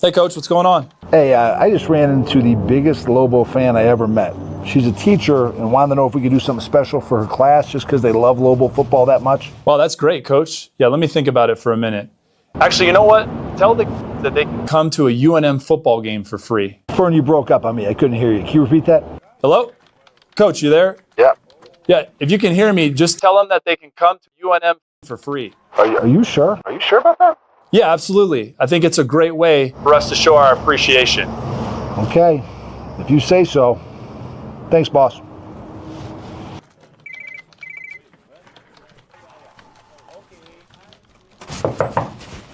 Hey, Coach, what's going on? Hey, I just ran into the biggest Lobo fan I ever met. She's a teacher and wanted to know if we could do something special for her class just because they love Lobo football that much. Well, that's great, Coach. Yeah, let me think about it for a minute. Actually, you know what? Tell the kids that they can come to a UNM football game for free. Fern, you broke up on me. I couldn't hear you. Can you repeat that? Hello? Coach, you there? Yeah. Yeah, if you can hear me, just tell them that they can come to UNM for free. Are you sure? Are you sure about that? Yeah, absolutely. I think it's a great way for us to show our appreciation. Okay. If you say so. Thanks, boss.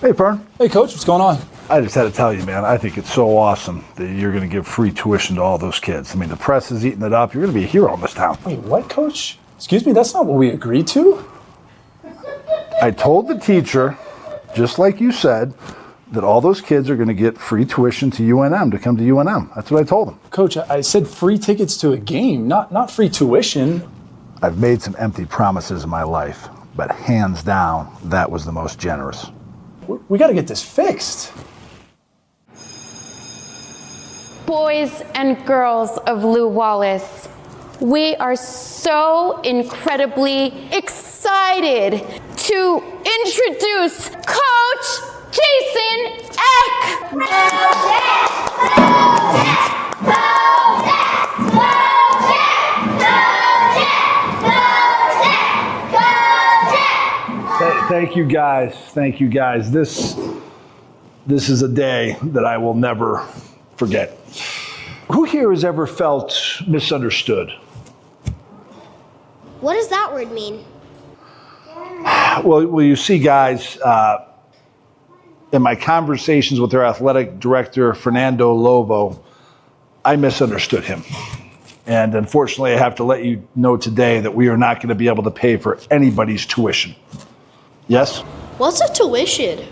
Hey, Fern. Hey, Coach, what's going on? I just had to tell you, man, I think it's so awesome that you're going to give free tuition to all those kids. I mean, the press is eating it up. You're going to be a hero in this town. Wait, what, Coach? Excuse me, that's not what we agreed to? I told the teacher, just like you said, that all those kids are going to get free tuition to UNM, to come to UNM. That's what I told them. Coach, I said free tickets to a game, not free tuition. I've made some empty promises in my life, but hands down, that was the most generous. We got to get this fixed. Boys and girls of Lew Wallace, we are so incredibly excited to introduce Coach Jason Eck. Thank you guys. Thank you guys. This is a day that I will never forget. Who here has ever felt misunderstood? What does that word mean? Well, you see, guys, in my conversations with our athletic director, Fernando Lobo, I misunderstood him. And unfortunately, I have to let you know today that we are not going to be able to pay for anybody's tuition. Yes? What's a tuition?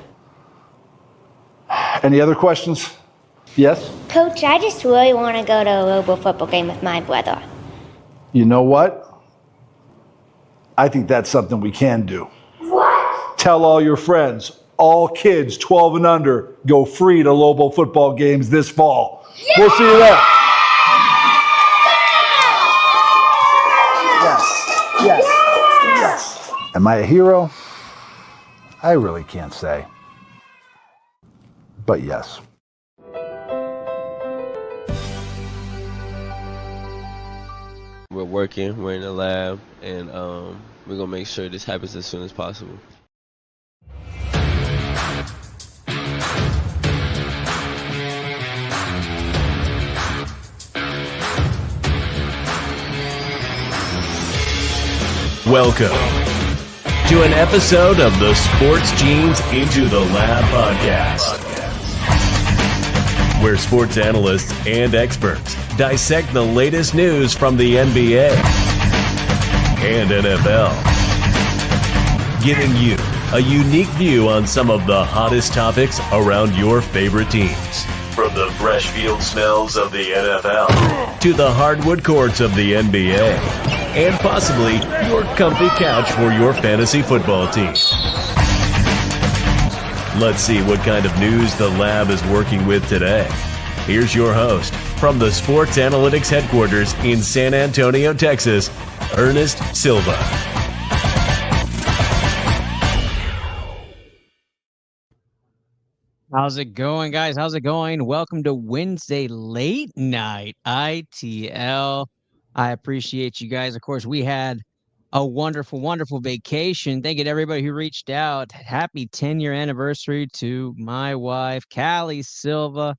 Any other questions? Yes? Coach, I just really want to go to a Lobo football game with my brother. You know what? I think that's something we can do. What? Tell all your friends, all kids 12 and under go free to Lobo football games this fall. Yeah! We'll see you there. Yes. Am I a hero? I really can't say. But yes. We're working, we're in the lab, and we're gonna make sure this happens as soon as possible. Welcome to an episode of the Sports Genes Into the Lab podcast, where sports analysts and experts dissect the latest news from the NBA and NFL, giving you a unique view on some of the hottest topics around your favorite teams. From the fresh field smells of the NFL to the hardwood courts of the NBA, and possibly your comfy couch for your fantasy football team. Let's see what kind of news the lab is working with today. Here's your host from the Sports Analytics Headquarters in San Antonio, Texas, Ernest Silva. How's it going, guys? How's it going? Welcome to Wednesday Late Night ITL. I appreciate you guys. Of course, we had a wonderful, wonderful vacation. Thank you to everybody who reached out. Happy 10-year anniversary to my wife, Callie Silva.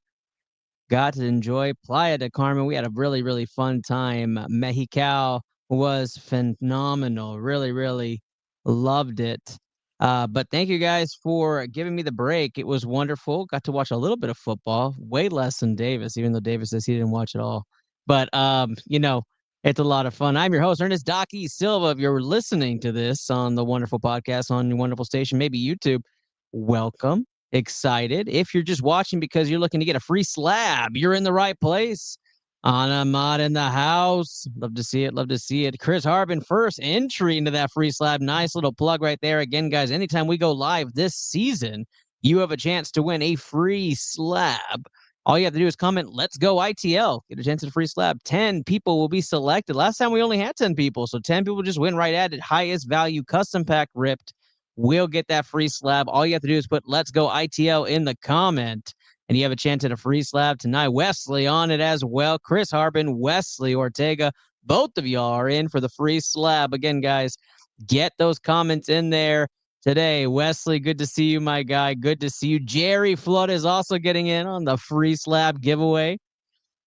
Got to enjoy Playa del Carmen. We had a really, really fun time. Mexico was phenomenal. Really, really loved it. But thank you guys for giving me the break. It was wonderful. Got to watch a little bit of football, way less than Davis, even though Davis says he didn't watch it all. But, it's a lot of fun. I'm your host, Ernest Docky Silva. If you're listening to this on the wonderful podcast, on your wonderful station, maybe YouTube, welcome. Excited. If you're just watching because you're looking to get a free slab, you're in the right place. Anamad in the house. Love to see it. Love to see it. Chris Harbin, first entry into that free slab. Nice little plug right there. Again, guys, anytime we go live this season, you have a chance to win a free slab. All you have to do is comment, "Let's go ITL." Get a chance at a free slab. 10 people will be selected. Last time we only had 10 people, so 10 people just went right at it. Highest value custom pack ripped will get that free slab. All you have to do is put "Let's go ITL" in the comment, and you have a chance at a free slab tonight. Wesley on it as well. Chris Harbin, Wesley Ortega, both of y'all are in for the free slab. Again, guys, get those comments in there today. Wesley, good to see you, my guy. Good to see you. Jerry Flood is also getting in on the free slab giveaway.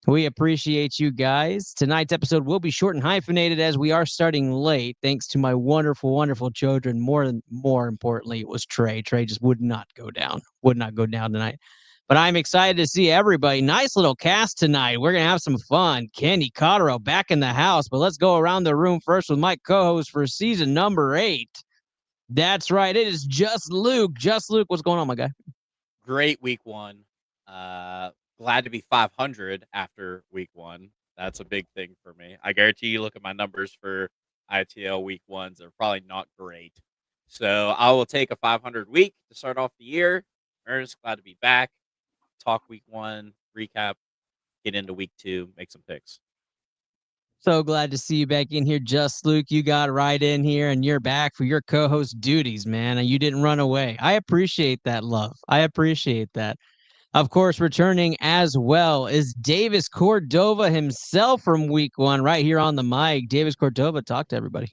We appreciate you guys. Tonight's episode will be short and hyphenated as we are starting late, thanks to my wonderful, wonderful children. More importantly, it was Trey. Trey just would not go down tonight. But I'm excited to see everybody. Nice little cast tonight. We're going to have some fun. Kenny Cotterill back in the house, but let's go around the room first with my co-host for season number 8. That's right. It is Just Luke. Just Luke, what's going on, my guy? Great week 1. Glad to be 500 after week 1. That's a big thing for me. I guarantee you look at my numbers for ITL week 1s. They're probably not great. So I will take a 500 week to start off the year. Ernest, glad to be back. Talk week 1, recap, get into week 2, make some picks. So glad to see you back in here, Just Luke. You got right in here, and you're back for your co-host duties, man. And you didn't run away. I appreciate that, love. I appreciate that. Of course, returning as well is Davis Cordova himself from week 1, right here on the mic. Davis Cordova, talk to everybody.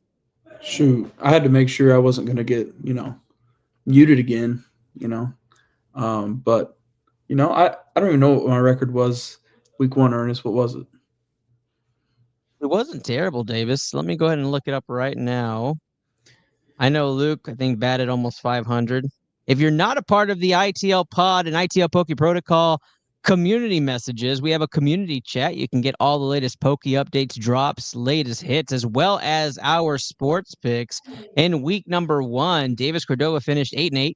Shoot, I had to make sure I wasn't going to get, muted again, but, I don't even know what my record was week 1, Ernest. What was it? It wasn't terrible, Davis. Let me go ahead and look it up right now. I know Luke, I think, batted almost 500. If you're not a part of the ITL pod and ITL Poke Protocol community messages, we have a community chat. You can get all the latest Poke updates, drops, latest hits, as well as our sports picks. In week number 1, Davis Cordova finished 8-8.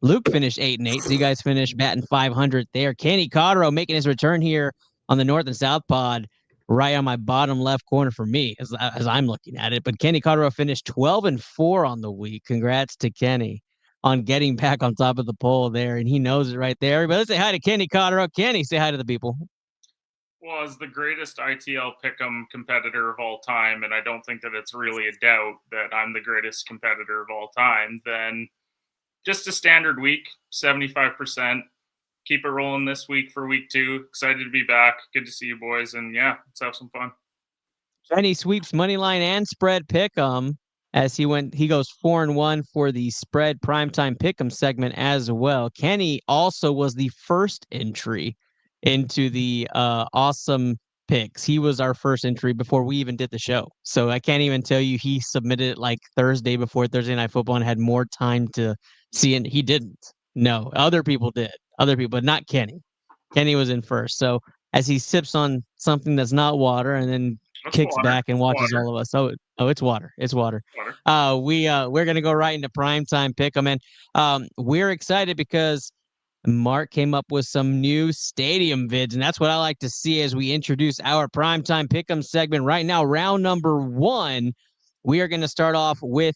Luke finished 8-8, so you guys finished batting 500 there. Kenny Cotterill making his return here on the North and South pod, right on my bottom left corner for me as I'm looking at it. But Kenny Cotterill finished 12-4 on the week. Congrats to Kenny on getting back on top of the poll there, and he knows it right there. Everybody, let's say hi to Kenny Cotterill. Kenny, say hi to the people. Well, as the greatest ITL Pick'em competitor of all time, and I don't think that it's really a doubt that I'm the greatest competitor of all time, then just a standard week, 75%. Keep it rolling this week for week 2. Excited to be back. Good to see you boys. And yeah, let's have some fun. Kenny sweeps moneyline and spread pick'em as he goes 4-1 for the spread primetime pick'em segment as well. Kenny also was the first entry into the awesome picks. He was our first entry before we even did the show. So I can't even tell you he submitted it like Thursday before Thursday Night Football and had more time to see it. He didn't. No, other people did. Other people, but not Kenny. Kenny was in first. So as he sips on something that's not water and then kicks back and watches all of us. Oh, it's water. It's water. We're gonna go right into primetime pick'em, and we're excited because Mark came up with some new stadium vids, and that's what I like to see as we introduce our primetime pick'em segment right now. Round number 1, we are going to start off with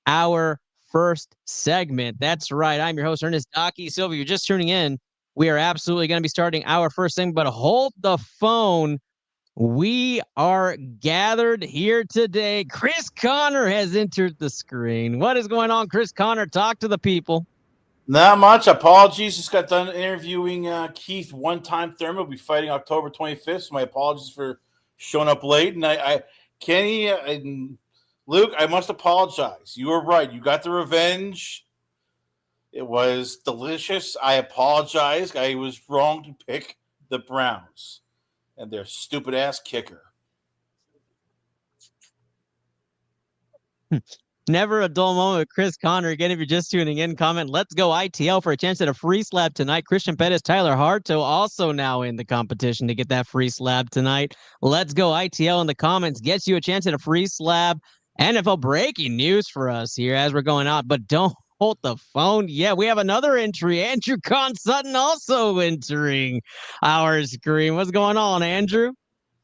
our first segment. That's right. I'm your host, Ernest Docky Silva. You're just tuning in. We are absolutely going to be starting our first segment, but hold the phone. We are gathered here today. Chris Connor has entered the screen. What is going on, Chris Connor? Talk to the people. Not much. Apologies. Just got done interviewing Keith One-Time Thurman. We'll be fighting October 25th. So my apologies for showing up late. And Kenny and Luke, I must apologize. You were right. You got the revenge. It was delicious. I apologize. I was wrong to pick the Browns and their stupid ass kicker. Never a dull moment with Chris Connor. Again, if you're just tuning in, comment "Let's go ITL" for a chance at a free slab tonight. Christian Pettis, Tyler Harto also now in the competition to get that free slab tonight. Let's go ITL in the comments gets you a chance at a free slab. NFL breaking news for us here as we're going out, but don't hold the phone. Yeah, we have another entry. Andrew Conn Sutton also entering our screen. What's going on, Andrew?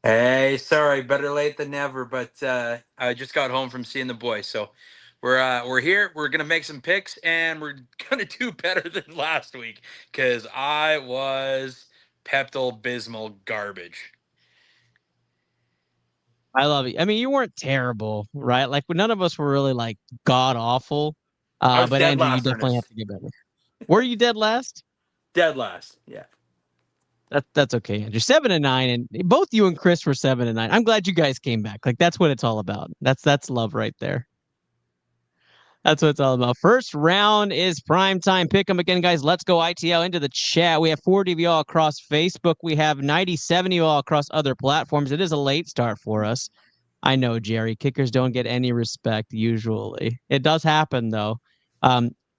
Hey, sorry, better late than never, but I just got home from seeing the boys, so we're here. We're gonna make some picks, and we're gonna do better than last week because I was Pepto Bismol garbage. I love it. I mean, you weren't terrible, right? Like, none of us were really like god awful. I was But dead Andrew, you last, definitely have Ernest. to get better. Were you dead last? Dead last. Yeah. That's okay, Andrew. 7-9, and both you and Chris were 7-9. I'm glad you guys came back. Like, that's what it's all about. That's love right there. That's what it's all about. First round is primetime pick'em again, guys. Let's go ITL into the chat. We have 40 of y'all across Facebook. We have 97 of y'all across other platforms. It is a late start for us. I know, Jerry. Kickers don't get any respect usually. It does happen though.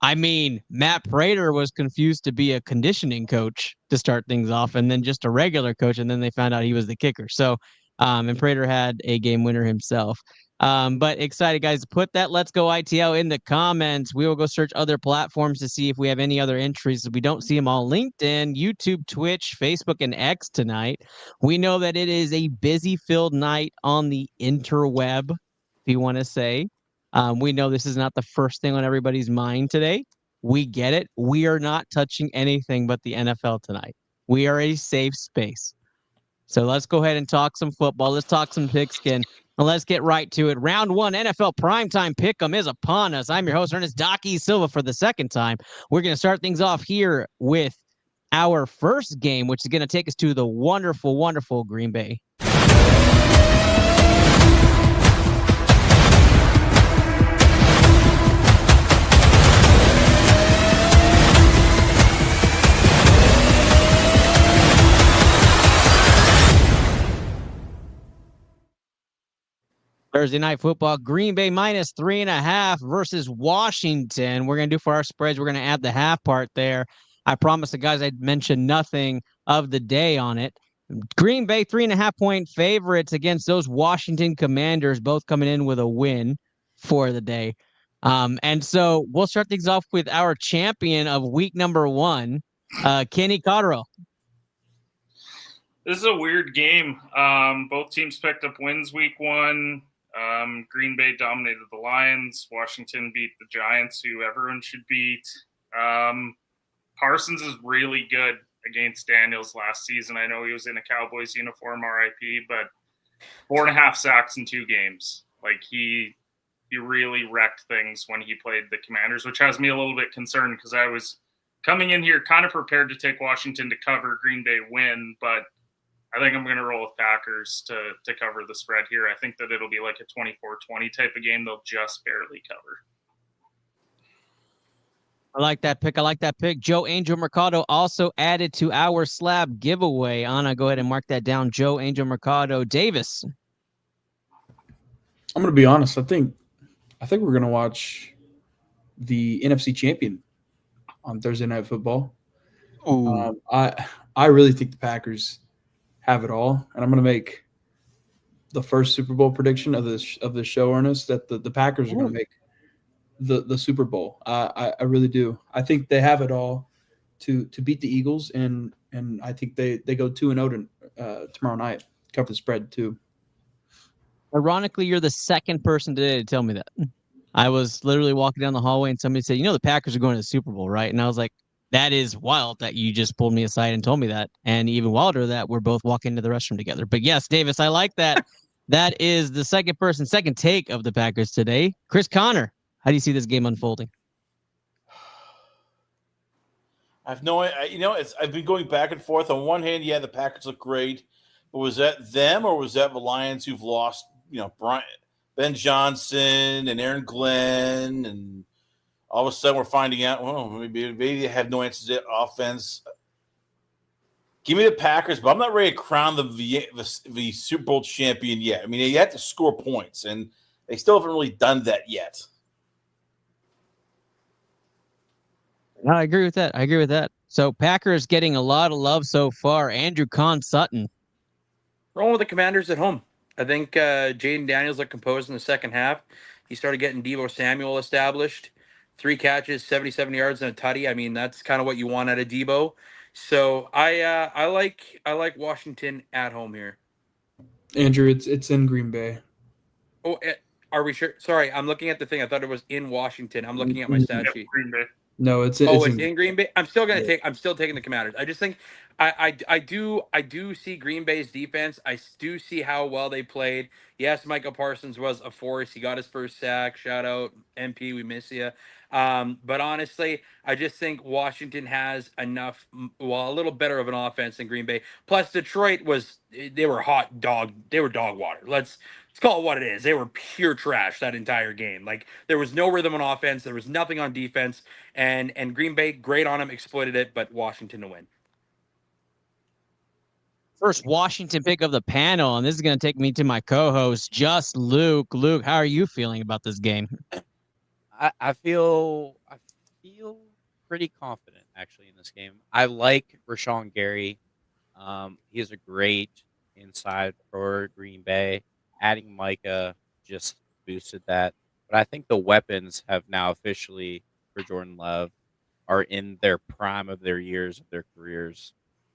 I mean, Matt Prater was confused to be a conditioning coach to start things off, and then just a regular coach, and then they found out he was the kicker. So, and Prater had a game winner himself. But excited, guys. Put that Let's Go ITL in the comments. We will go search other platforms to see if we have any other entries. We don't see them all. LinkedIn, YouTube, Twitch, Facebook, and X tonight. We know that it is a busy filled night on the interweb, if you want to say. We know this is not the first thing on everybody's mind today. We get it. We are not touching anything but the NFL tonight. We are a safe space. So let's go ahead and talk some football. Let's talk some pigskin. And let's get right to it. Round one, NFL primetime pick'em is upon us. I'm your host, Ernest Docky Silva, for the second time. We're going to start things off here with our first game, which is going to take us to the wonderful, wonderful Green Bay. Thursday night football, Green Bay -3.5 versus Washington. We're going to do for our spreads. We're going to add the half part there. I promised the guys I'd mention nothing of the day on it. Green Bay 3.5-point favorites against those Washington Commanders, both coming in with a win for the day. And so we'll start things off with our champion of week number one, Kenny Cotterill. This is a weird game. Both teams picked up wins week one. Green Bay dominated the Lions. Washington beat the Giants, who everyone should beat. Parsons is really good against Daniels last season. I know he was in a Cowboys uniform, RIP, but 4.5 sacks in 2 games. Like, he really wrecked things when he played the Commanders, which has me a little bit concerned because I was coming in here kind of prepared to take Washington to cover, Green Bay win, but I think I'm going to roll with Packers to cover the spread here. I think that it'll be like a 24-20 type of game. They'll just barely cover. I like that pick. Joe Angel Mercado also added to our slab giveaway. Anna, go ahead and mark that down. Joe Angel Mercado. Davis. I'm going to be honest. I think we're going to watch the NFC champion on Thursday Night Football. I really think the Packers have it all, and I'm going to make the first Super Bowl prediction of the show, Ernest, that the Packers are going to make the Super Bowl. I really do. I think they have it all to beat the Eagles, and I think they go 2-0 tomorrow night. Cover the spread too. Ironically, you're the second person today to tell me that. I was literally walking down the hallway and somebody said, the Packers are going to the Super Bowl, right? And I was like, that is wild that you just pulled me aside and told me that. And even wilder that we're both walking to the restroom together. But yes, Davis, I like that. That is the second take of the Packers today. Chris Connor, how do you see this game unfolding? I've no idea. I've been going back and forth. On one hand, yeah, the Packers look great. But was that them or was that the Lions who've lost, Ben Johnson and Aaron Glenn, and all of a sudden we're finding out, maybe they have no answers to offense. Give me the Packers, but I'm not ready to crown the Super Bowl champion yet. I mean, you have to score points, and they still haven't really done that yet. No, I agree with that. So Packers getting a lot of love so far. Andrew Conn Sutton. Rolling with the Commanders at home. I think Jaden Daniels looked composed in the second half. He started getting Deebo Samuel established. 3 catches, 77 yards, and a tutty. I mean, that's kind of what you want out of Deebo. So I like Washington at home here. Andrew, it's in Green Bay. Oh, Are we sure? Sorry, I'm looking at the thing. I thought it was in Washington. I'm looking at my stat Yep, sheet. Green Bay. No, it's Oh, in it's in Green Bay. I'm still taking the Commanders. I just think I do see Green Bay's defense. Do see how well they played. Yes, Michael Parsons was a force. He got his first sack. Shout out MP, we miss you. But honestly, I just think Washington has enough, well, a little better of an offense than Green Bay. Plus, Detroit they were dog water. Let's call it what it is. They were pure trash that entire game. Like there was no rhythm on offense. There was nothing on defense. And Green Bay, great on them, exploited it, but Washington to win. First Washington pick of the panel, and this is going to take me to my co-host, just Luke. Luke, how are you feeling about this game? I feel pretty confident actually in this game. I like Rashawn Gary. He is a great inside for Green Bay. Adding Micah just boosted that. But I think the weapons have now officially for Jordan Love are in their prime of their years of their careers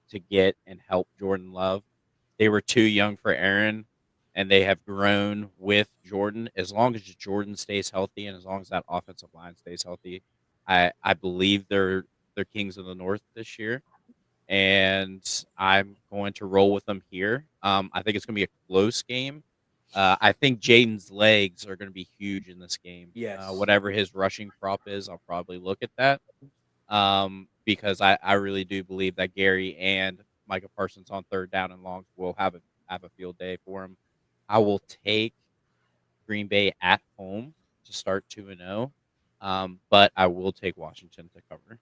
to get and help Jordan Love. They were too young for Aaron, and they have grown with Jordan. As long as Jordan stays healthy and as long as that offensive line stays healthy, I believe they're kings of the North this year, and I'm going to roll with them here. I think it's going to be a close game. I think Jaden's legs are going to be huge in this game. Yes. Whatever his rushing prop is, I'll probably look at that. Because I really do believe that Gary and Micah Parsons on third down and longs will have a field day for him. I will take Green Bay at home to start 2-0, but I will take Washington to cover.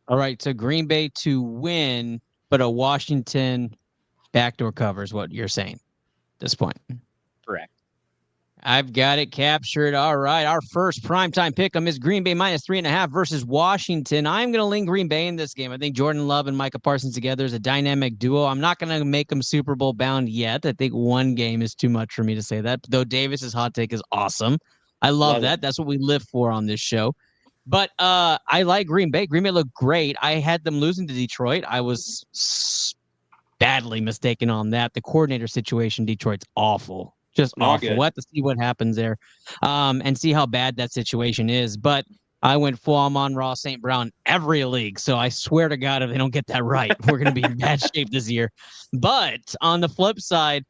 All right, so Green Bay to win, but a Washington backdoor cover is what you're saying at this point. Correct. I've got it captured. All right. Our first primetime pick'em is Green Bay -3.5 versus Washington. I'm going to lean Green Bay in this game. I think Jordan Love and Micah Parsons together is a dynamic duo. I'm not going to make them Super Bowl bound yet. I think one game is too much for me to say that, though Davis's hot take is awesome. I love that. That's what we live for on this show. But I like Green Bay. Green Bay looked great. I had them losing to Detroit. I was badly mistaken on that. The coordinator situation, Detroit's awful. Just awful. We'll have to see what happens there and see how bad that situation is. But I went full Amon-Ra St. Brown every league. So I swear to God, if they don't get that right, we're going to be in bad shape this year. But on the flip side,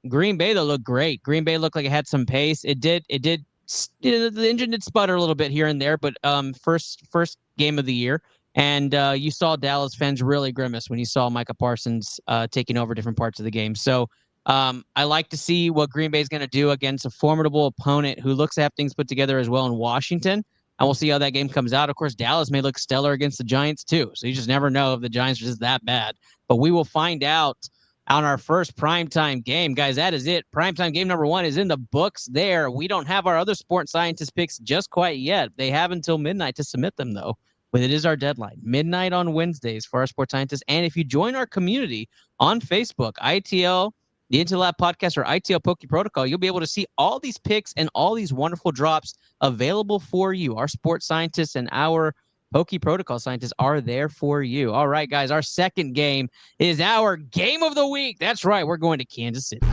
Green Bay, though, looked great. Green Bay looked like it had some pace. It did. The engine did sputter a little bit here and there, but first game of the year. And you saw Dallas fans really grimace when you saw Micah Parsons taking over different parts of the game. So I like to see what Green Bay is going to do against a formidable opponent who looks to have things put together as well in Washington. And we'll see how that game comes out. Of course, Dallas may look stellar against the Giants too. So you just never know if the Giants are just that bad. But we will find out on our first primetime game. Guys, that is it. Primetime game number 1 is in the books there. We don't have our other sports scientist picks just quite yet. They have until midnight to submit them, though. But it is our deadline, midnight on Wednesdays for our sports scientists. And if you join our community on Facebook, ITL, the Intel Lab Podcast, or ITL Poke Protocol, you'll be able to see all these picks and all these wonderful drops available for you. Our sports scientists and our Poke Protocol scientists are there for you. All right, guys, our second game is our game of the week. That's right. We're going to Kansas City.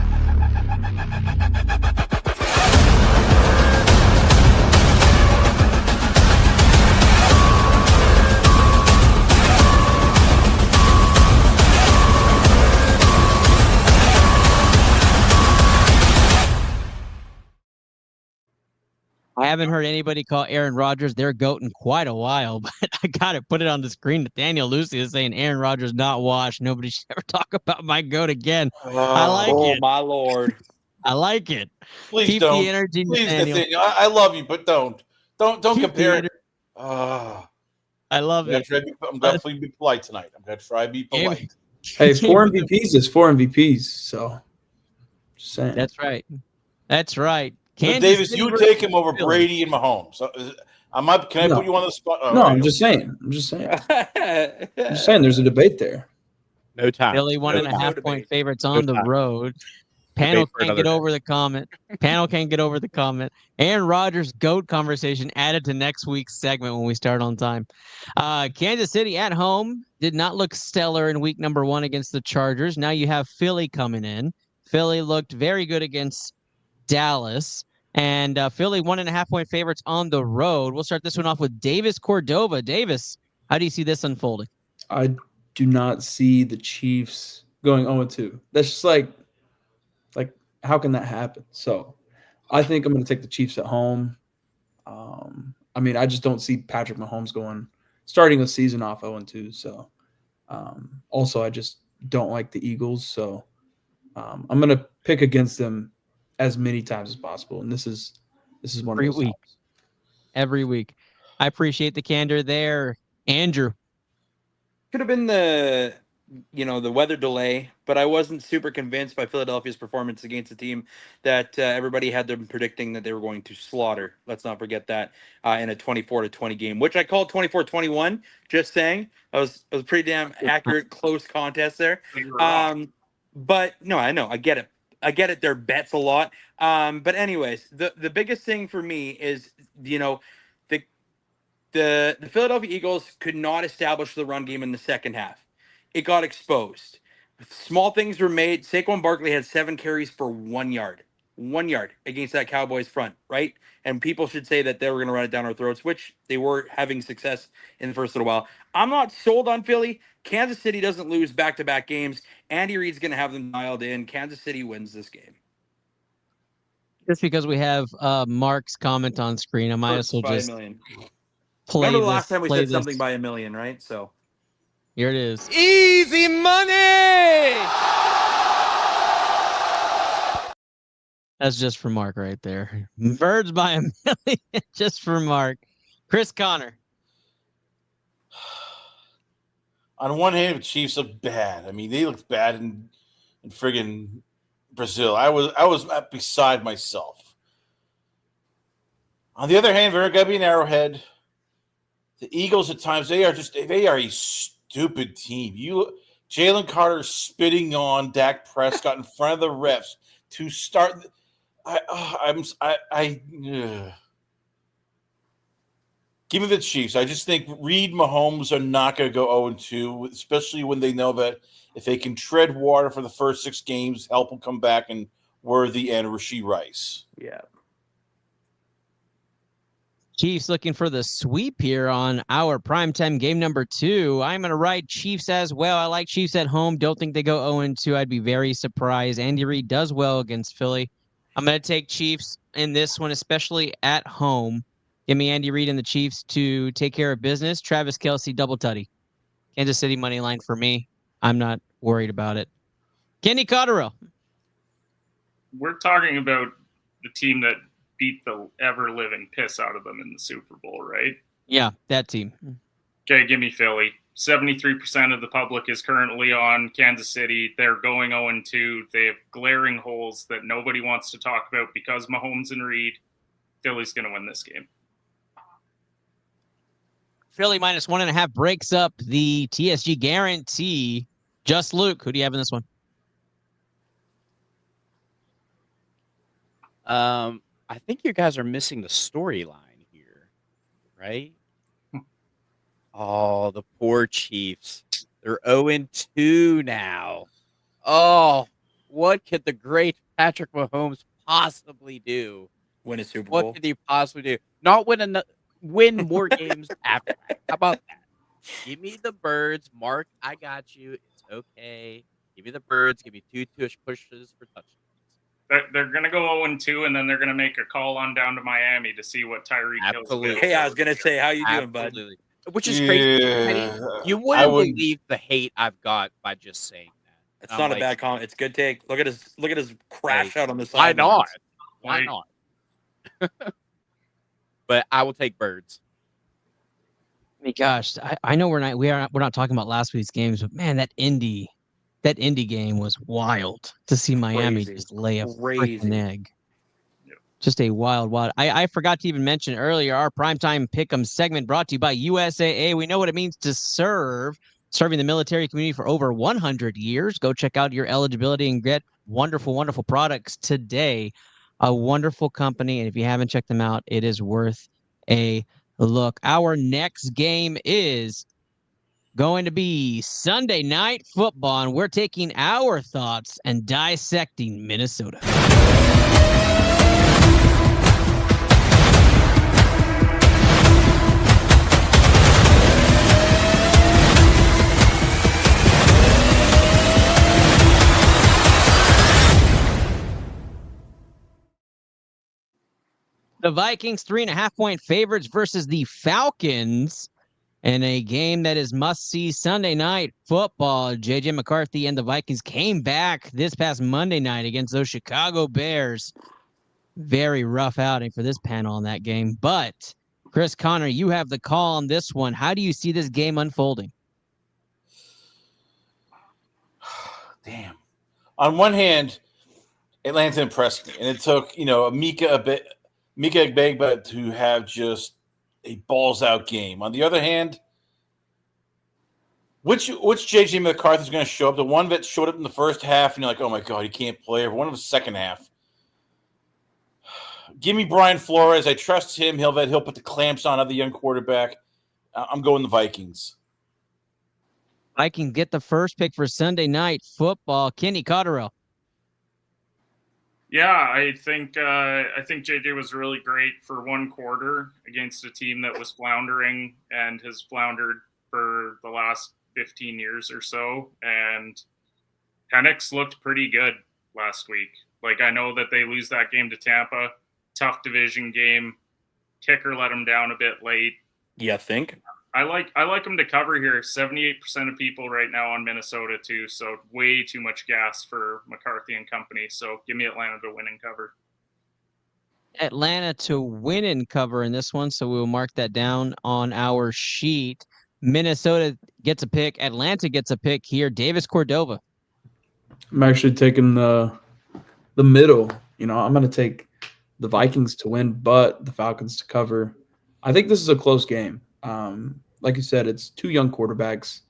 I haven't heard anybody call Aaron Rodgers their GOAT in quite a while, but I got to put it on the screen. Nathaniel Lucy is saying Aaron Rodgers not washed. Nobody should ever talk about my GOAT again. I like it. Oh, my Lord. I like it. Please Keep don't. the energy, Please, Nathaniel. I love you, but don't compare it. I love it. I'm going to be polite tonight. I'm going to try to be polite. Hey, 4 MVPs is 4 MVPs. So, just saying. That's right. That's right. Davis, you would take him over Brady and Mahomes. So, can I put you on the spot? No, I'm just saying. I'm just saying there's a debate there. No time. Philly 1.5 point favorites on the road. Panel can't get over the comment. Panel can't get over the comment. Aaron Rodgers GOAT conversation added to next week's segment when we start on time. Kansas City at home did not look stellar in week number 1 against the Chargers. Now you have Philly coming in. Philly looked very good against Dallas. And Philly 1.5-point favorites on the road. We'll start this one off with Davis Cordova. Davis, how do you see this unfolding? I do not see the Chiefs going 0-2. That's just like how can that happen? So I think I'm going to take the Chiefs at home. I mean, I just don't see Patrick Mahomes starting the season off 0-2. So also, I just don't like the Eagles. So I'm going to pick against them as many times as possible. And this is one of those times. Every week. I appreciate the candor there. Andrew. Could have been the weather delay, but I wasn't super convinced by Philadelphia's performance against a team that everybody had them predicting that they were going to slaughter. Let's not forget that in a 24-20 game, which I called 24-21. Just saying, it was pretty damn accurate, close contest there. But no, I know, I get it. They're bets a lot. But anyways, the biggest thing for me is the Philadelphia Eagles could not establish the run game in the second half. It got exposed. Small things were made. Saquon Barkley had 7 carries for 1 yard. 1 yard against that Cowboys front, right? And people should say that they were going to run it down our throats, which they were having success in the first little while. I'm not sold on Philly. Kansas City doesn't lose back-to-back games. Andy Reid's going to have them dialed in. Kansas City wins this game. Just because we have Mark's comment on screen, I might as well just play. Remember the last time we said something by a million, right? So here it is. Easy money! That's just for Mark right there. Birds by a million, just for Mark. Chris Connor. On one hand, the Chiefs look bad. I mean, they looked bad in friggin' Brazil. I was beside myself. On the other hand, they're going to be an Arrowhead. The Eagles at times, they are a stupid team. Jalen Carter spitting on Dak Prescott in front of the refs to start. Give me the Chiefs. I just think Reid, Mahomes are not going to go 0-2, especially when they know that if they can tread water for the first 6 games, help will come back and Worthy and Rashee Rice. Yeah. Chiefs looking for the sweep here on our primetime game number 2. I'm going to ride Chiefs as well. I like Chiefs at home. Don't think they go 0-2. I'd be very surprised. Andy Reid does well against Philly. I'm going to take Chiefs in this one, especially at home. Give me Andy Reid and the Chiefs to take care of business. Travis Kelce, double tutty. Kansas City money line for me. I'm not worried about it. Kenny Cotterill. We're talking about the team that beat the ever-living piss out of them in the Super Bowl, right? Yeah, that team. Okay, give me Philly. 73% of the public is currently on Kansas City. They're going 0-2. They have glaring holes that nobody wants to talk about because Mahomes and Reid. Philly's going to win this game. Philly minus 1.5 breaks up the TSG guarantee. Just Luke, who do you have in this one? I think you guys are missing the storyline here, right? Oh, the poor Chiefs. They're 0-2 now. Oh, what could the great Patrick Mahomes possibly do? Win a Super Bowl? What could he possibly do? Not win more games after that. How about that? Give me the birds. Mark, I got you. It's okay. Give me the birds. Give me 2 tush pushes for touchdowns. They're going to go 0-2, and then they're going to make a call on down to Miami to see what Tyreek Hill's doing. Hey, I was going to say, how you doing, bud? Which is crazy. You wouldn't believe the hate I've got by just saying that. It's not a bad comment. It's a good take. Look at his crash out on the Why side. not? Why not? But I will take birds. I mean, gosh, I know we're not talking about last week's games, but man, that Indy game was wild to see Miami just lay a freaking egg. Just a wild. I forgot to even mention earlier our primetime pick'em segment brought to you by USAA. We know what it means to serving the military community for over 100 years. Go check out your eligibility and get wonderful, wonderful products today. A wonderful company, and if you haven't checked them out, it is worth a look. Our next game is going to be Sunday Night Football, and we're taking our thoughts and dissecting Minnesota. The Vikings 3.5-point favorites versus the Falcons in a game that is must-see Sunday night football. J.J. McCarthy and the Vikings came back this past Monday night against those Chicago Bears. Very rough outing for this panel in that game. But, Chris Connor, you have the call on this one. How do you see this game unfolding? Damn. On one hand, Atlanta impressed me, and it took Mika Egbegba to have just a balls out game. On the other hand, which JJ McCarthy is going to show up? The one that showed up in the first half, and you're like, oh my god, he can't play. Or one of the second half. Give me Brian Flores. I trust him. He'll put the clamps on the young quarterback. I'm going the Vikings. Vikings get the first pick for Sunday night football. Kenny Cotterill. Yeah, I think JJ was really great for one quarter against a team that was floundering and has floundered for the last 15 years or so. And Penix looked pretty good last week. Like, I know that they lose that game to Tampa, tough division game. Kicker let them down a bit late. You think? I like them to cover here. 78% of people right now on Minnesota too, so way too much gas for McCarthy and company. So give me Atlanta to win and cover. Atlanta to win and cover in this one, so we will mark that down on our sheet. Minnesota gets a pick. Atlanta gets a pick here. Davis Cordova. I'm actually taking the middle. I'm going to take the Vikings to win, but the Falcons to cover. I think this is a close game. Like you said, it's two young quarterbacks,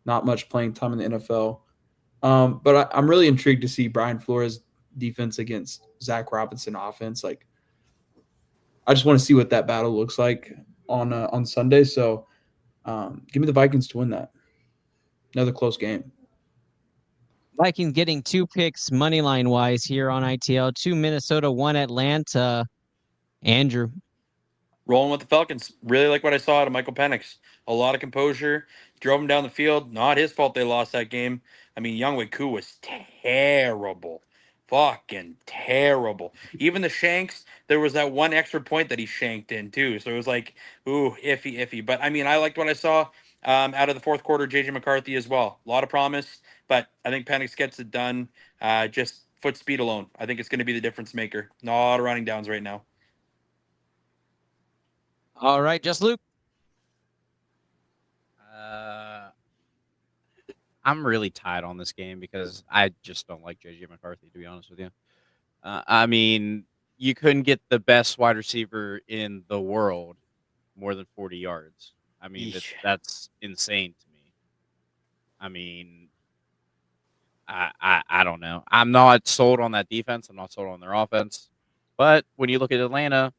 not much playing time in the NFL. But I'm really intrigued to see Brian Flores' defense against Zach Robinson offense. Like, I just want to see what that battle looks like on Sunday. So, give me the Vikings to win that. Another close game. Vikings getting 2 picks money line wise here on ITL. 2 Minnesota, 1 Atlanta. Andrew. Rolling with the Falcons. Really like what I saw out of Michael Penix. A lot of composure. Drove him down the field. Not his fault they lost that game. I mean, Younghoe Koo was terrible. Fucking terrible. Even the shanks, there was that one extra point that he shanked in too. So it was like, ooh, iffy. But I mean, I liked what I saw out of the fourth quarter, JJ McCarthy as well. A lot of promise, but I think Penix gets it done. Just foot speed alone. I think it's going to be the difference maker. Not running downs right now. All right, just Luke. I'm really tied on this game because I just don't like JJ McCarthy, to be honest with you. I mean, you couldn't get the best wide receiver in the world more than 40 yards. I mean, that's insane to me. I mean, I don't know. I'm not sold on that defense. I'm not sold on their offense. But when you look at Atlanta,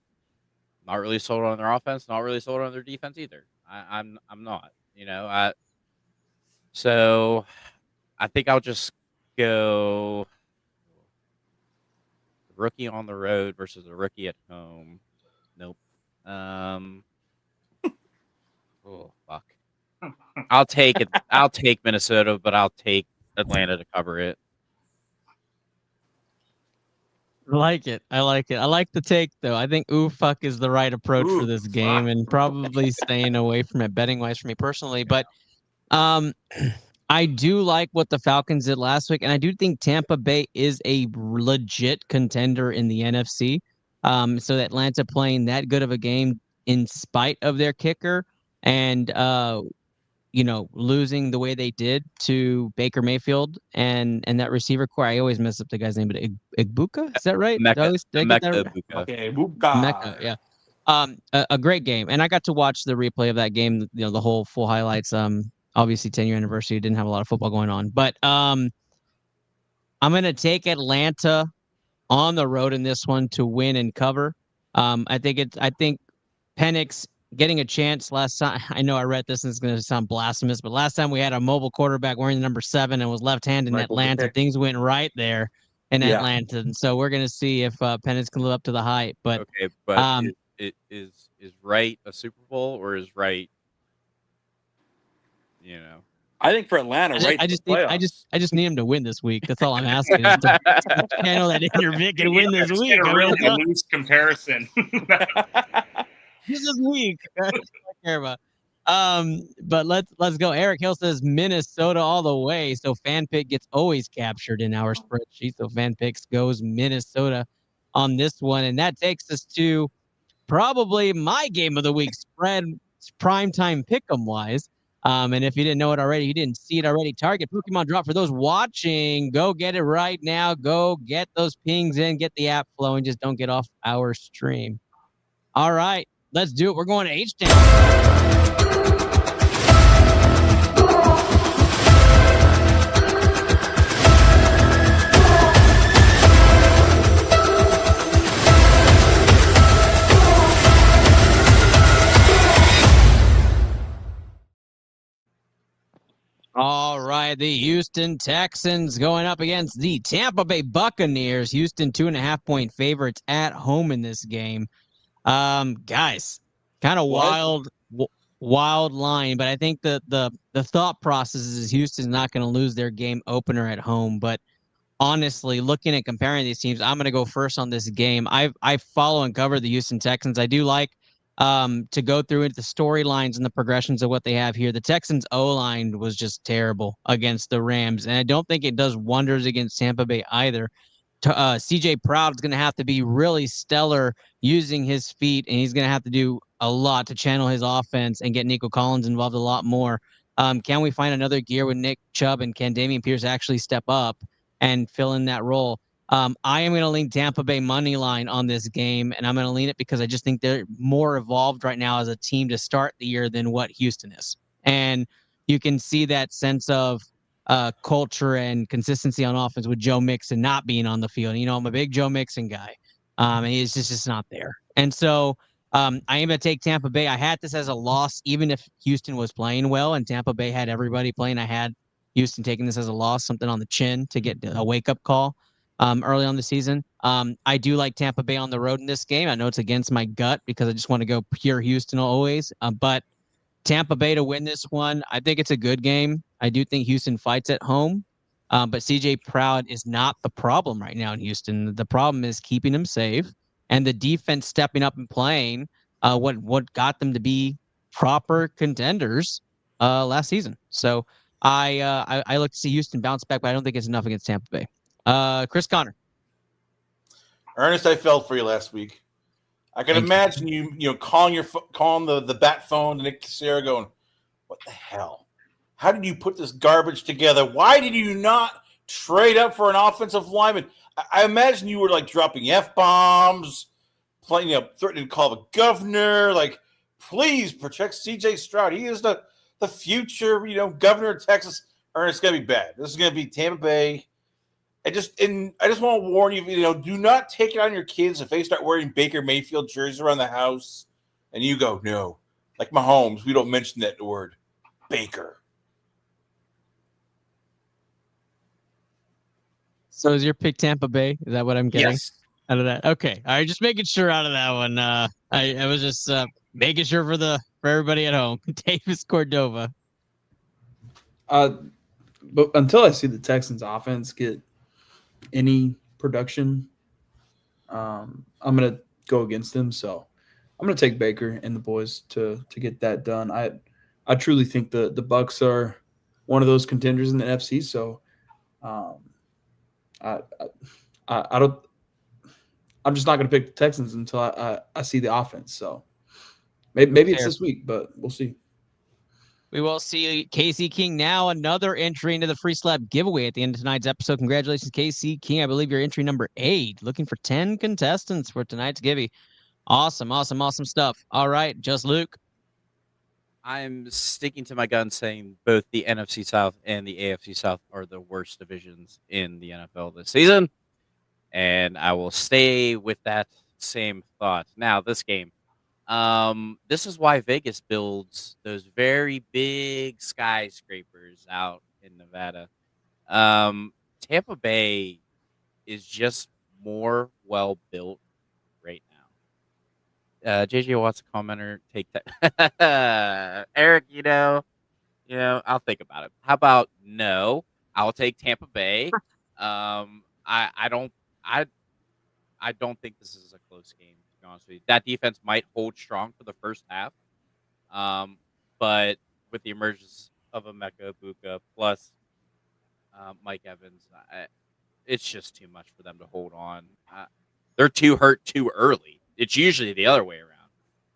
not really sold on their offense, not really sold on their defense either. I'm not, So I think I'll just go rookie on the road versus a rookie at home. Nope. Oh fuck. I'll take it. I'll take Minnesota, but I'll take Atlanta to cover it. I like it. I like the take, though. I think ooh fuck is the right approach for this game, and probably staying away from it betting wise for me personally. But I do like what the Falcons did last week, and I do think Tampa Bay is a legit contender in the NFC. So Atlanta playing that good of a game in spite of their kicker and losing the way they did to Baker Mayfield and that receiver core. I always mess up the guy's name, but Igbuka, is that right? Mecca Ibuka. Mecca, yeah. A great game, and I got to watch the replay of that game. The whole full highlights. Obviously 10-year anniversary, didn't have a lot of football going on, but I'm gonna take Atlanta on the road in this one to win and cover. I think Penix getting a chance last time. I know I read this and it's going to sound blasphemous, but last time we had a mobile quarterback wearing the number 7 and was left-handed in Atlanta, things went right there in Atlanta. And so we're going to see if Penix can live up to the hype. But okay, but is right a Super Bowl or is right? I think for Atlanta, right? I to just the need playoffs. I just need him to win this week. That's all I'm asking. Is to channel that inner Vic and win this Just week. get a I mean, really that's all- loose comparison. this week. That's all I care about. But let's go. Eric Hill says Minnesota all the way. So fan pick gets always captured in our spreadsheet. So fan picks goes Minnesota on this one, and that takes us to probably my game of the week spread primetime pick'em wise. And if you didn't know it already, you didn't see it already. Target Pokemon drop for those watching. Go get it right now. Go get those pings in. Get the app flowing. Just don't get off our stream. All right, let's do it. We're going to H Town. All right, the Houston Texans going up against the Tampa Bay Buccaneers. Houston 2.5-point favorites at home in this game. Guys, kind of wild line, but I think the thought process is Houston's not going to lose their game opener at home. But honestly, looking at comparing these teams, I'm going to go first on this game. I follow and cover the Houston Texans. I do like to go through into the storylines and the progressions of what they have here. The Texans O-line was just terrible against the Rams, and I don't think it does wonders against Tampa Bay either. CJ Proud is going to have to be really stellar using his feet, and he's going to have to do a lot to channel his offense and get Nico Collins involved a lot more. Can we find another gear with Nick Chubb, and can Dameon Pierce actually step up and fill in that role? I am going to lean Tampa Bay money line on this game, and I'm going to lean it because I just think they're more evolved right now as a team to start the year than what Houston is. And you can see that sense of culture and consistency on offense with Joe Mixon not being on the field. You know, I'm a big Joe Mixon guy, and he's just not there. And so I am going to take Tampa Bay. I had this as a loss, even if Houston was playing well and Tampa Bay had everybody playing. I had Houston taking this as a loss, something on the chin to get a wake-up call early on the season. I do like Tampa Bay on the road in this game. I know it's against my gut because I just want to go pure Houston always, but Tampa Bay to win this one. I think it's a good game. I do think Houston fights at home, but CJ Proud is not the problem right now in Houston. The problem is keeping him safe and the defense stepping up and playing what got them to be proper contenders last season. So I look to see Houston bounce back, but I don't think it's enough against Tampa Bay. Chris Connor. Ernest, I felt for you last week. I can imagine you calling the bat phone to Nick Cassera going, what the hell? How did you put this garbage together? Why did you not trade up for an offensive lineman? I imagine you were like dropping F-bombs, threatening to call the governor. Like, please protect CJ Stroud. He is the future, governor of Texas. Ernest, it's going to be bad. This is going to be Tampa Bay. I just want to warn you, do not take it on your kids if they start wearing Baker Mayfield jerseys around the house and you go, no. Like Mahomes, we don't mention that word, Baker. So is your pick Tampa Bay? Is that what I'm getting Yes. out of that? Okay. All right. Just making sure out of that one. I was just making sure for everybody at home. Davis Cordova. But until I see the Texans offense get any production, I'm gonna go against them. So I'm gonna take Baker and the boys to get that done. I truly think the Bucks are one of those contenders in the NFC. So I don't. I'm just not gonna pick the Texans until I see the offense. So maybe it's this week, but we'll see. We will see Casey King now, another entry into the Free Slab giveaway at the end of tonight's episode. Congratulations, Casey King. I believe you're entry number 8. Looking for 10 contestants for tonight's givey. Awesome stuff. All right, just Luke. I'm sticking to my gun saying both the NFC South and the AFC South are the worst divisions in the NFL this season. And I will stay with that same thought. Now, this game. This is why Vegas builds those very big skyscrapers out in Nevada. Tampa Bay is just more well built right now. JJ Watts, commenter, take that. Eric, I'll think about it. How about no? I'll take Tampa Bay. I don't I I don't think this is a close game, to be honest with you. That defense might hold strong for the first half. But with the emergence of Emeka Buka plus Mike Evans, it's just too much for them to hold on. They're too hurt too early. It's usually the other way around.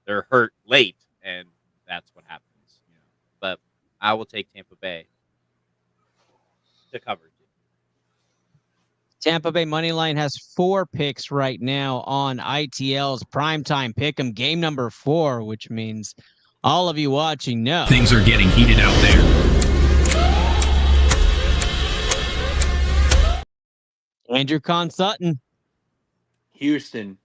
They're hurt late, and that's what happens. But I will take Tampa Bay to cover. Tampa Bay Moneyline has 4 picks right now on ITL's primetime pick'em game number 4, which means all of you watching know things are getting heated out there. Andrew Con Sutton. Houston,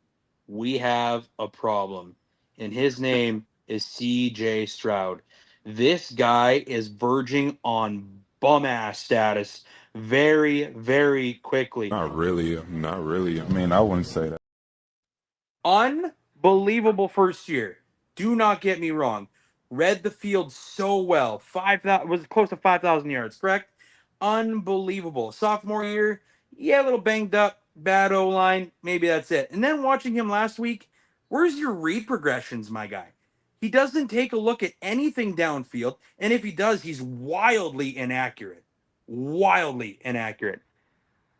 we have a problem, and his name is C.J. Stroud. This guy is verging on bum-ass status very, very quickly. Not really. I mean, I wouldn't say that. Unbelievable first year. Do not get me wrong. Read the field so well. 5,000 was close to 5,000 yards, correct? Unbelievable. Sophomore year, a little banged up, bad O-line. Maybe that's it. And then watching him last week, where's your read progressions, my guy? He doesn't take a look at anything downfield, and if he does, he's wildly inaccurate. Wildly inaccurate.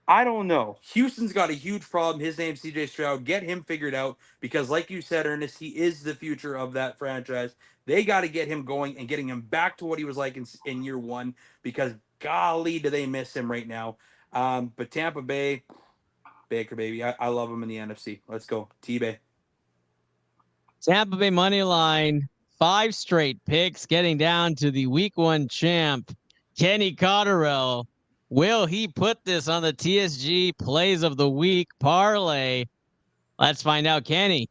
I don't know. Houston's got a huge problem. His name's CJ Stroud. Get him figured out because, like you said, Ernest, he is the future of that franchise. They got to get him going and getting him back to what he was like in year one because, golly, do they miss him right now. But Tampa Bay, Baker, baby. I love him in the NFC. Let's go. T-Bay. Tampa Bay money line, 5 straight picks, getting down to the week 1 champ, Kenny Cotterell. Will he put this on the TSG Plays of the Week parlay? Let's find out, Kenny.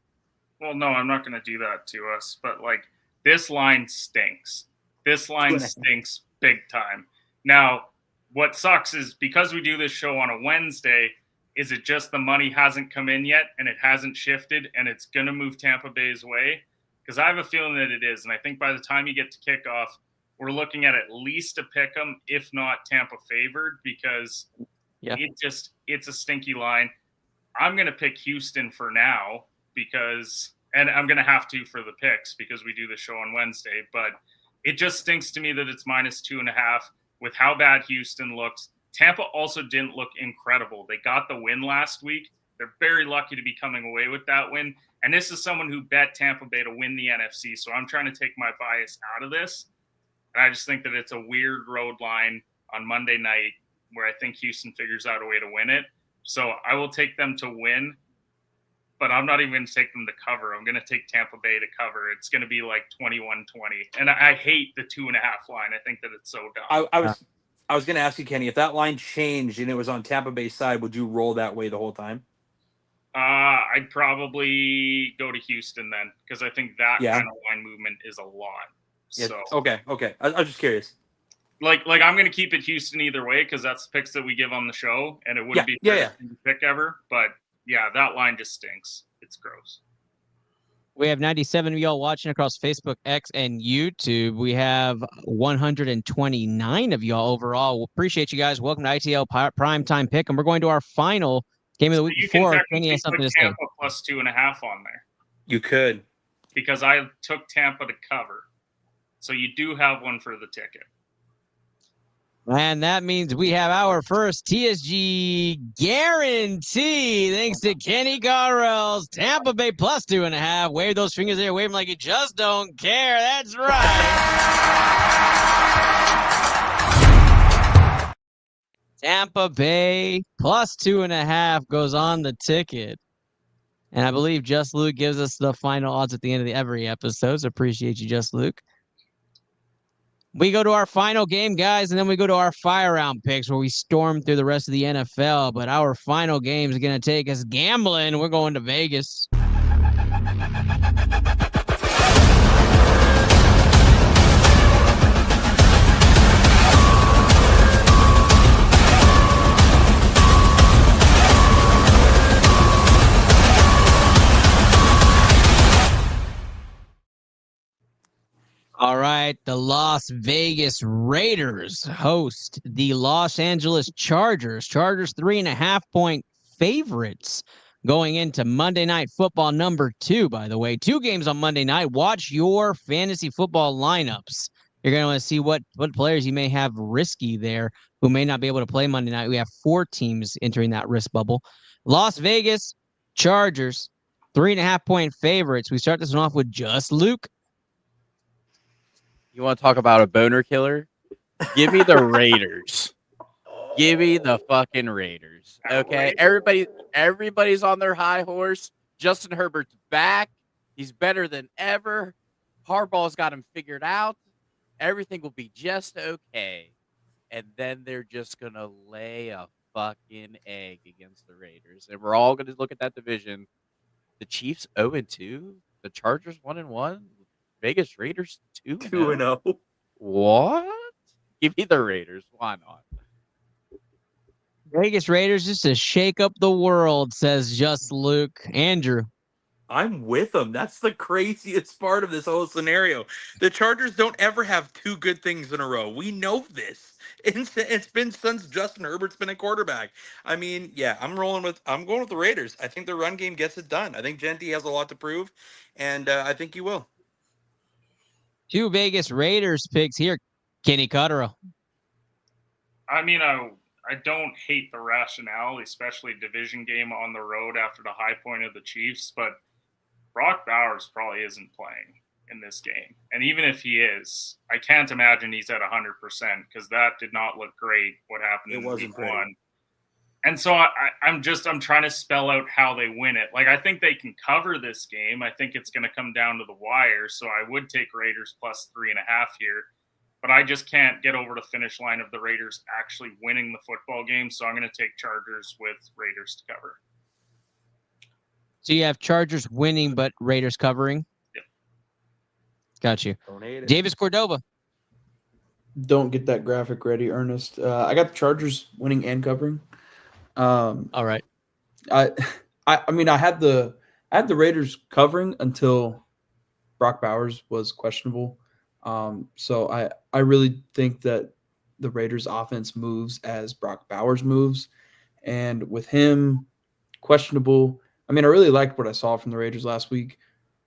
Well, no, I'm not going to do that to us, but this line stinks. This line stinks big time. Now, what sucks is because we do this show on a Wednesday, is it just the money hasn't come in yet and it hasn't shifted and it's going to move Tampa Bay's way? Because I have a feeling that it is. And I think by the time you get to kickoff, we're looking at least a pick 'em, if not Tampa favored, because it's a stinky line. I'm going to pick Houston for now and I'm going to have to for the picks because we do the show on Wednesday, but it just stinks to me that it's -2.5 with how bad Houston looks. Tampa also didn't look incredible. They got the win last week. They're very lucky to be coming away with that win. And this is someone who bet Tampa Bay to win the NFC. So I'm trying to take my bias out of this. And I just think that it's a weird road line on Monday night where I think Houston figures out a way to win it. So I will take them to win, but I'm not even going to take them to cover. I'm going to take Tampa Bay to cover. It's going to be like 21-20. And I hate the 2.5 line. I think that it's so dumb. I was going to ask you, Kenny, if that line changed and it was on Tampa Bay's side, would you roll that way the whole time? I'd probably go to Houston then because I think that kind of line movement is a lot. So okay. I was just curious. Like I'm going to keep it Houston either way because that's the picks that we give on the show, and it wouldn't be the pick ever. But yeah, that line just stinks. It's gross. We have 97 of y'all watching across Facebook, X, and YouTube. We have 129 of y'all overall. We appreciate you guys. Welcome to ITL Primetime Pick, and we're going to our final game of the week before Kenny has something to say. Tampa +2.5 on there. You could. Because I took Tampa to cover. So you do have one for the ticket. And that means we have our first TSG guarantee, thanks to Kenny Garrell's Tampa Bay +2.5. Wave those fingers there, wave them like you just don't care. That's right. Tampa Bay +2.5 goes on the ticket. And I believe Just Luke gives us the final odds at the end of every episode. So appreciate you, Just Luke. We go to our final game, guys, and then we go to our fire round picks where we storm through the rest of the NFL. But our final game is going to take us gambling. We're going to Vegas. All right, the Las Vegas Raiders host the Los Angeles Chargers. Chargers 3.5-point favorites going into Monday Night Football number 2, by the way. 2 games on Monday night. Watch your fantasy football lineups. You're going to want to see what players you may have risky there who may not be able to play Monday night. We have 4 teams entering that risk bubble. Las Vegas Chargers, 3.5-point favorites. We start this one off with just Luke. You want to talk about a boner killer? Give me the Raiders. Give me the fucking Raiders. Okay, everybody's on their high horse. Justin Herbert's back. He's better than ever. Harbaugh's got him figured out. Everything will be just okay. And then they're just going to lay a fucking egg against the Raiders. And we're all going to look at that division. The Chiefs 0-2. The Chargers 1-1. Vegas Raiders 2-0. What? Give me the Raiders. Why not? Vegas Raiders just to shake up the world, says just Luke. Andrew. I'm with them. That's the craziest part of this whole scenario. The Chargers don't ever have 2 good things in a row. We know this. It's been since Justin Herbert's been a quarterback. I mean, yeah, I'm going with the Raiders. I think the run game gets it done. I think Genty has a lot to prove, and I think he will. 2 Vegas Raiders picks here. Kenny Cotterill. I mean, I don't hate the rationale, especially division game on the road after the high point of the Chiefs, but Brock Bowers probably isn't playing in this game. And even if he is, I can't imagine he's at 100% because that did not look great, what happened in week 1. And so I'm trying to spell out how they win it. Like, I think they can cover this game. I think it's going to come down to the wire. So I would take Raiders plus 3.5 here. But I just can't get over the finish line of the Raiders actually winning the football game. So I'm going to take Chargers with Raiders to cover. So you have Chargers winning, but Raiders covering? Yep. Got you. Davis Cordova. Don't get that graphic ready, Ernest. I got the Chargers winning and covering. All right. I mean, I had the Raiders covering until Brock Bowers was questionable. So I really think that the Raiders offense moves as Brock Bowers moves. And with him questionable, I mean, I really liked what I saw from the Raiders last week,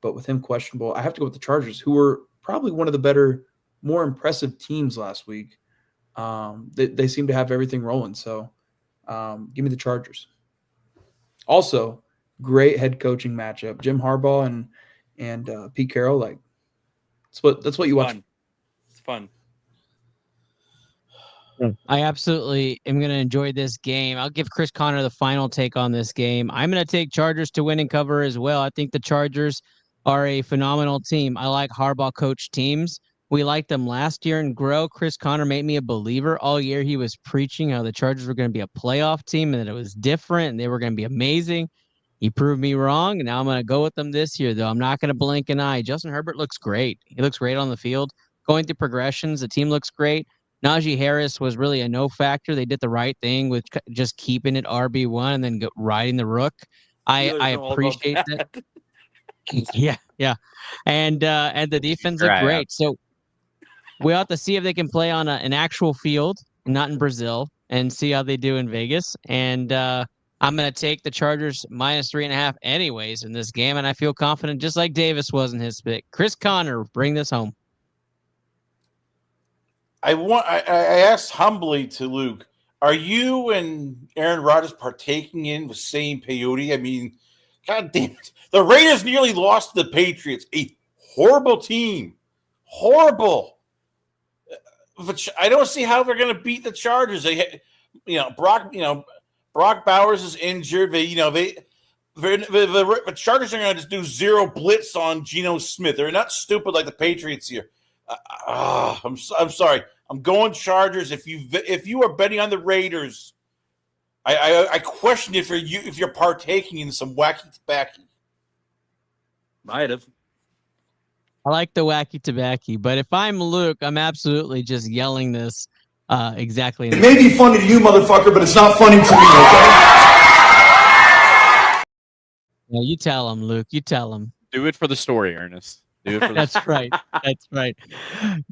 but with him questionable, I have to go with the Chargers, who were probably one of the better, more impressive teams last week. They seem to have everything rolling. So give me the Chargers. Also, great head coaching matchup. Jim Harbaugh and Pete Carroll, like that's what you watch. It's fun. I absolutely am going to enjoy this game. I'll give Chris Conner the final take on this game. I'm going to take Chargers to win and cover as well. I think the Chargers are a phenomenal team. I like Harbaugh coach teams. We liked them last year and grow. Chris Conner made me a believer all year. He was preaching how the Chargers were going to be a playoff team and that it was different and they were going to be amazing. He proved me wrong, and now I'm going to go with them this year, though. I'm not going to blink an eye. Justin Herbert looks great. He looks great on the field. Going through progressions, the team looks great. Najee Harris was really a no factor. They did the right thing with just keeping it RB1 and then riding the rook. I appreciate that. Yeah. And the defense looked great. So we'll have to see if they can play on an actual field, not in Brazil, and see how they do in Vegas. And I'm going to take the Chargers minus 3.5 anyways in this game, and I feel confident just like Davis was in his pick. Chris Conner, bring this home. I asked humbly to Luke, are you and Aaron Rodgers partaking in the same peyote? I mean, God damn it. The Raiders nearly lost to the Patriots, a horrible team. Horrible. But I don't see how they're going to beat the Chargers. Brock Bowers is injured. The Chargers are going to just do zero blitz on Geno Smith. They're not stupid like the Patriots here. I'm sorry. I'm going Chargers. If you are betting on the Raiders, I question if you're partaking in some wacky tobacco. Might have. I like the wacky tobacco, but if I'm Luke, I'm absolutely just yelling this exactly. It may be funny to you, motherfucker, but it's not funny to me, okay? No, you tell him, Luke. You tell him. Do it for the story, Ernest. Do it for That's right. That's right.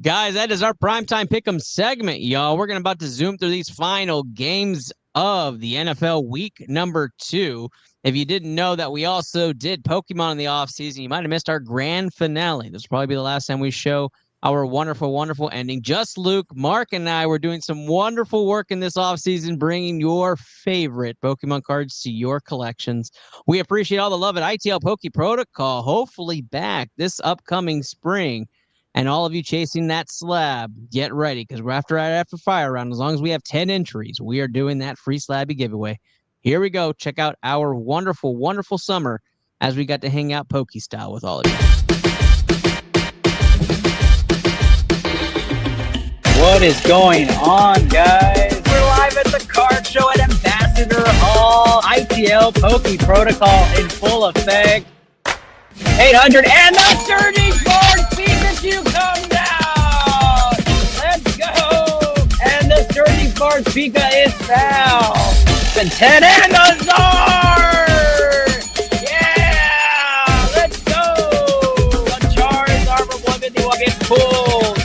Guys, that is our primetime pick'em segment, y'all. We're about to zoom through these final games of the NFL week number 2. If you didn't know that we also did Pokemon in the offseason, you might have missed our grand finale. This will probably be the last time we show our wonderful, wonderful ending. Just Luke, Mark, and I were doing some wonderful work in this offseason, bringing your favorite Pokemon cards to your collections. We appreciate all the love at ITL Poke Protocol, hopefully back this upcoming spring. And all of you chasing that slab, get ready, because we're right after Fire Round. As long as we have 10 entries, we are doing that free slabby giveaway. Here we go. Check out our wonderful, wonderful summer as we got to hang out Poke style with all of you. What is going on, guys? We're live at the card show at Ambassador Hall. ITL Poke Protocol in full effect. 800 and the surging forward Pikachu come down. Let's go. And the surging forward Pika is found. The 10 and the Zard. Yeah. Let's go. The Charizard from 151 gets pulled.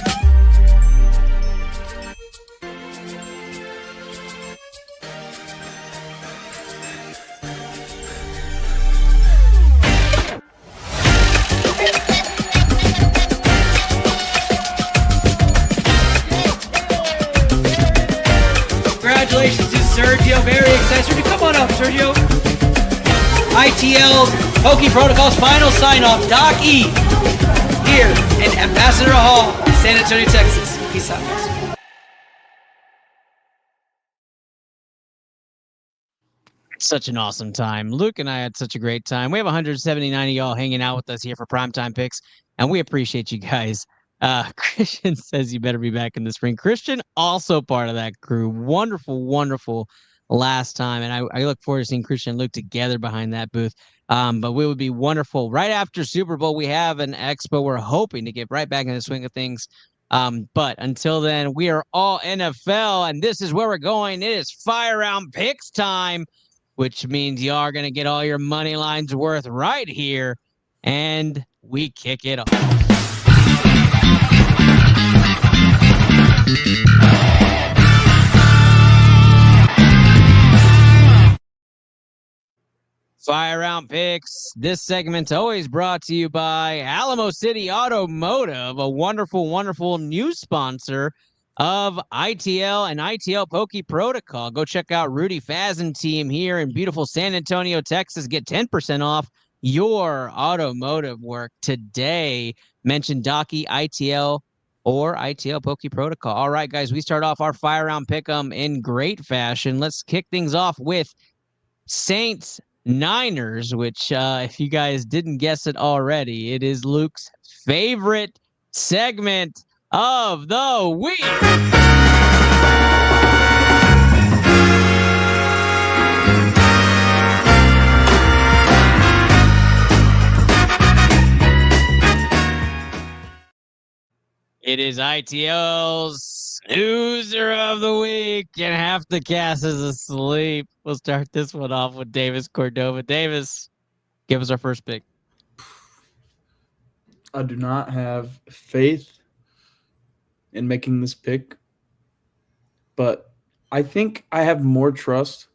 Congratulations to Sergio. Very excited. Come on up, Sergio. ITL's Poke Protocol's final sign-off. Doc E. Here in Ambassador Hall, San Antonio, Texas. Peace out, guys. Such an awesome time. Luke and I had such a great time. We have 179 of y'all hanging out with us here for Primetime Picks, and we appreciate you guys. Christian says you better be back in the spring. Christian, also part of that crew. Wonderful, wonderful last time, and I look forward to seeing Christian and Luke together behind that booth. But we would be wonderful. Right after Super Bowl, we have an expo. We're hoping to get right back in the swing of things. But until then, we are all NFL, and this is where we're going. It is Fire Round Picks time, which means you are going to get all your money lines worth right here, and we kick it off. Fire Round Picks. This segment's always brought to you by Alamo City Automotive, a wonderful, wonderful new sponsor of ITL and ITL Poke Protocol. Go check out Rudy Fazen team here in beautiful San Antonio, Texas. Get 10% off your automotive work today. Mention Docky, ITL, or ITL Poke Protocol. All right, guys, we start off our Fire Round Pick'em in great fashion. Let's kick things off with Saints Niners, which if you guys didn't guess it already, it is Luke's favorite segment of the week. It is ITL's snoozer of the week, and half the cast is asleep. We'll start this one off with Davis Cordova. Davis, give us our first pick. I do not have faith in making this pick, but I think I have more trust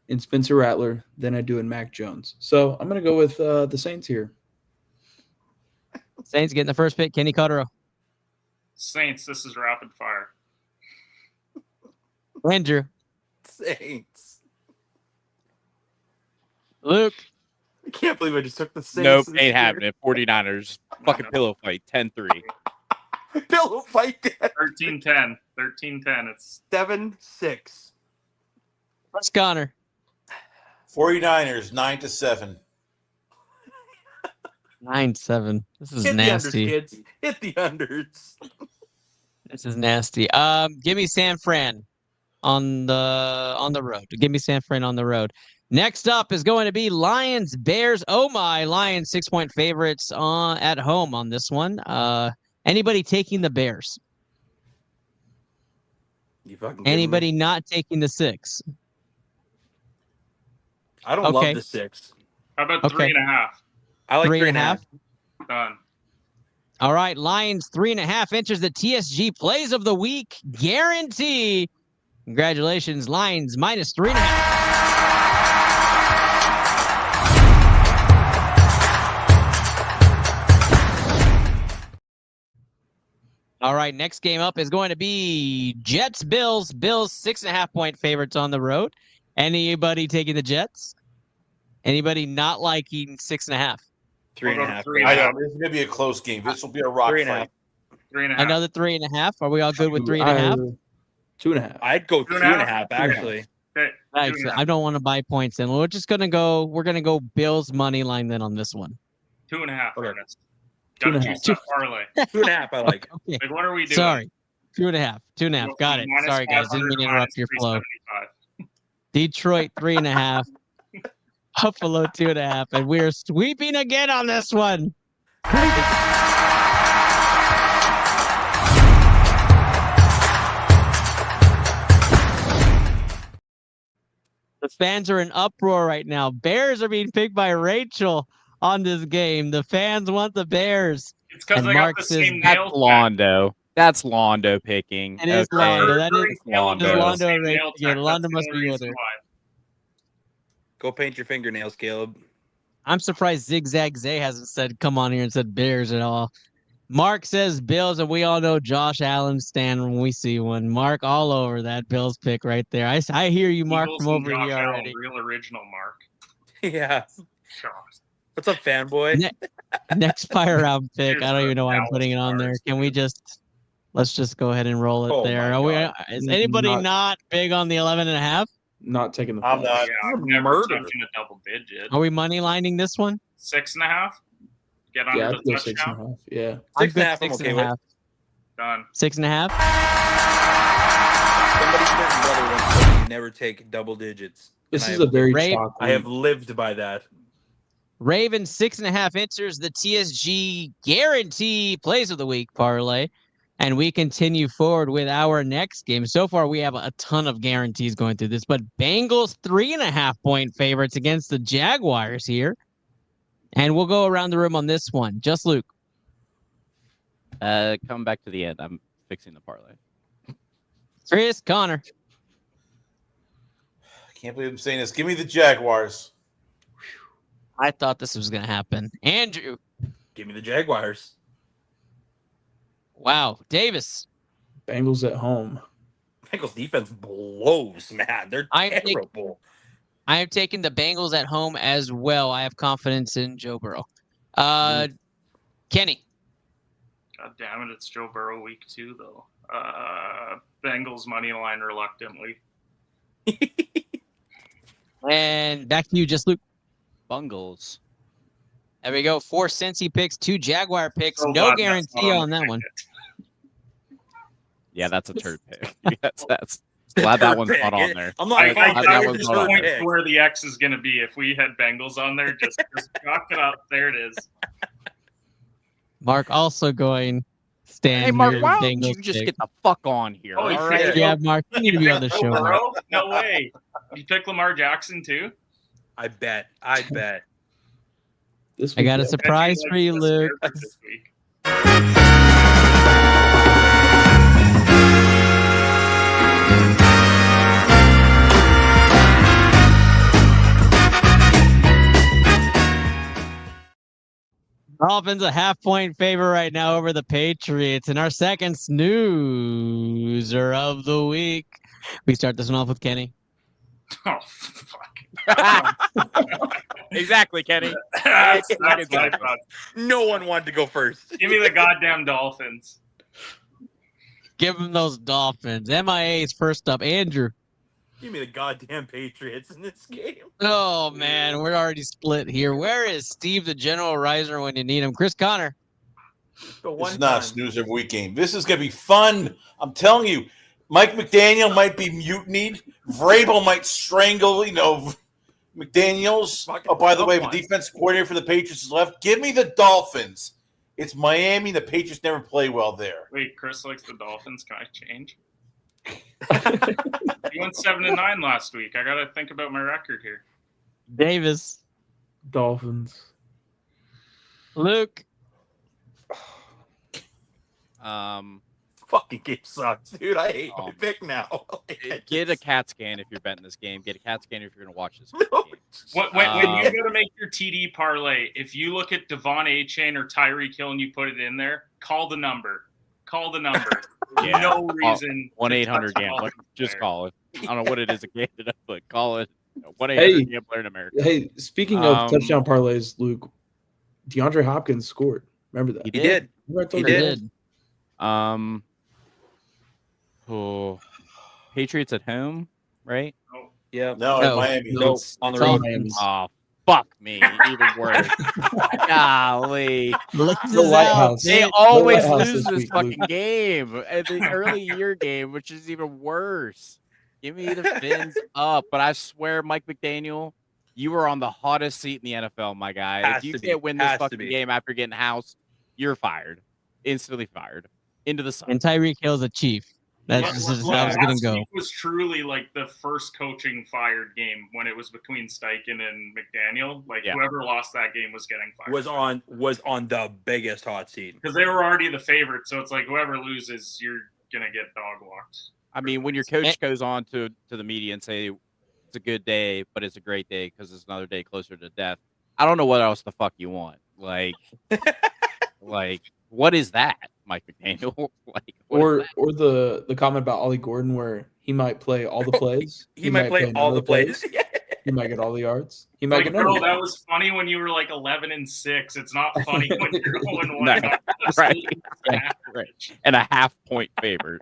in Spencer Rattler than I do in Mac Jones. So I'm going to go with the Saints here. Saints getting the first pick. Kenny Cotterill. Saints, this is rapid fire. Andrew. Saints. Luke. I can't believe I just took the Saints. Nope, ain't happening. 49ers. Fucking pillow fight. 10-3. Pillow fight. 13-10. 13-10. It's 7-6. Let's Connor. 49ers 9-7. 9-7. This is Hit nasty. The unders, kids. Hit the unders. This is nasty. Give me San Fran on the road. Give me San Fran on the road. Next up is going to be Lions Bears. Oh my, Lions 6-point favorites at home on this one. Anybody taking the Bears? Anybody not taking the 6? I don't love the 6. How about 3.5? I like 3.5. Done. All right, Lions 3.5 enters the TSG plays of the week guarantee. Congratulations, Lions minus 3.5. All right, next game up is going to be Jets Bills. Bills 6.5-point favorites on the road. Anybody taking the Jets? Anybody not liking 6.5? 3.5. I know this is gonna be a close game. This will be a rock 3.5. fight. 3.5. Another 3.5. Are we all good with 3.5? 2.5. I'd go 2.5 actually. Okay. Actually, I don't want to buy points then. We're just gonna go. We're gonna go Bills money line then on this one. 2.5. Ernest. 2.5. Gotta juice up parlay. 2.5. I like. Okay. Like, what are we doing? Sorry. 2.5. 2.5. Go Got from it. minus Sorry, guys. Didn't mean to 500 interrupt your flow. 375. Detroit 3.5. Buffalo 2.5. And we're sweeping again on this one. The fans are in uproar right now. Bears are being picked by Rachel on this game. The fans want the Bears. It's because And they Mark got the says same That's nails. Londo. That's Londo picking. It is Okay. Londo. That is It's Londo. Londo and Rachel. Yeah, Londo must be with her. Go paint your fingernails, Caleb. I'm surprised Zigzag Zay hasn't said come on here and said Bears at all. Mark says Bills, and we all know Josh Allen's stand when we see one. Mark all over that Bills pick right there. I hear you, Mark, Eagles from and over Josh here Allen, already. real original Mark. Yeah. Shocked. What's up, fanboy? Next fire round pick. Here's I don't the even know why I'm Dallas putting it on there. Stars, Can we let's just go ahead and roll it Oh there. my Are we, God. is anybody Not- not big on the 11.5? Not taking the I'm points. not. Yeah, I'm never Murder. touching a double digit. Are we money lining this one? 6.5. Get under Yeah, the I'd go touchdown. 6.5. Yeah. I'm 6.5, good. I'm Six okay and a with. half. Done. 6.5. Somebody's certain brother once told me you never take double digits. This And is I a very Ray- chalk I have week. lived by that. Ravens 6.5 enters the TSG guarantee plays of the week parlay. And we continue forward with our next game. So far, we have a ton of guarantees going through this, but Bengals 3.5-point favorites against the Jaguars here. And we'll go around the room on this one. Just Luke. Come back to the end. I'm fixing the parlay. Chris, Connor. I can't believe I'm saying this. Give me the Jaguars. I thought this was going to happen. Andrew. Give me the Jaguars. Wow. Davis. Bengals at home. Bengals defense blows, man. They're terrible. I have taken the Bengals at home as well. I have confidence in Joe Burrow. Kenny. God damn it, it's Joe Burrow week 2, though. Bengals money line reluctantly. And back to you, Just Luke. Bungles. There we go. 4 Cincy picks, 2 Jaguar picks. So No glad that's guarantee not on the that one. ticket. Yeah, that's a turd pick. that's glad that one's not on there. I'm not I confident that in was this the turd point pick. where the X is going to be. If we had Bengals on there, just chalk it up. There it is. Mark also going stand Hey, Mark, here. why don't Bengals you just pick. get the fuck on here? Holy all shit. right? Yeah, Mark, you need to be on the Joe show. Mark. Burrow? No way. You pick Lamar Jackson, too? I bet. I bet. This I week, got a yeah. surprise for you, Luke. This week. Dolphins a 0.5-point favor right now over the Patriots. And our second snoozer of the week. We start this one off with Kenny. Oh, fuck. Exactly, Kenny. That's my thought. No one wanted to go first. Give me the goddamn Dolphins. Give him those Dolphins. MIA is first up. Andrew. Give me the goddamn Patriots in this game. Oh, man. We're already split here. Where is Steve, the general riser, when you need him? Chris Connor. It's not a snoozer week game. This is going to be fun. I'm telling you. Mike McDaniel might be mutinied. Vrabel might strangle, McDaniels. Oh, by the way, the defense coordinator for the Patriots is left. Give me the Dolphins. It's Miami. The Patriots never play well there. Wait, Chris likes the Dolphins. Can I change? You went 7-9 last week. I got to think about my record here. Davis. Dolphins. Luke. Fucking game sucks, dude. I hate my pick now. Get a CAT scan if you're betting this game. Get a CAT scan if you're going to watch this game. When you go to make your TD parlay, if you look at Devon A-Chain or Tyreek Hill and you put it in there, call the number. Call the number. Yeah. No reason. 1-800-GAMBLER. Just call it. I don't know what it is again, but call it. 1-800-GAMBLER in America. Hey, speaking of touchdown parlays, Luke, DeAndre Hopkins scored. Remember that? He did. He did. Patriots at home, right? Yeah. No, in Miami. No, on the road. Oh, fuck me. Even worse. Golly. The White House. They The always White House lose this this week, fucking Luke. game. And the early year game, which is even worse. Give me the fins up. But I swear, Mike McDaniel, you are on the hottest seat in the NFL, my guy. Has If you to be. can't win this Has to fucking be. game after getting housed, you're fired. Instantly fired. Into the sun. And Tyreek Hill's a Chief. That's just how it's going to go. It was truly like the first coaching fired game when it was between Steichen and McDaniel. Like whoever lost that game was getting fired. Was on the biggest hot seat because they were already the favorite. So it's like whoever loses, you're gonna get dog walked. I mean, when your coach goes on to the media and say it's a good day, but it's a great day because it's another day closer to death. I don't know what else the fuck you want. Like what is that, Mike McDaniel? Or the comment about Ollie Gordon where he might play all the plays. He might play all the plays. He might get all the yards. He might get bro, that was funny when you were like 11-6. It's not funny when you're 0-1. Right. And a half-point favorite.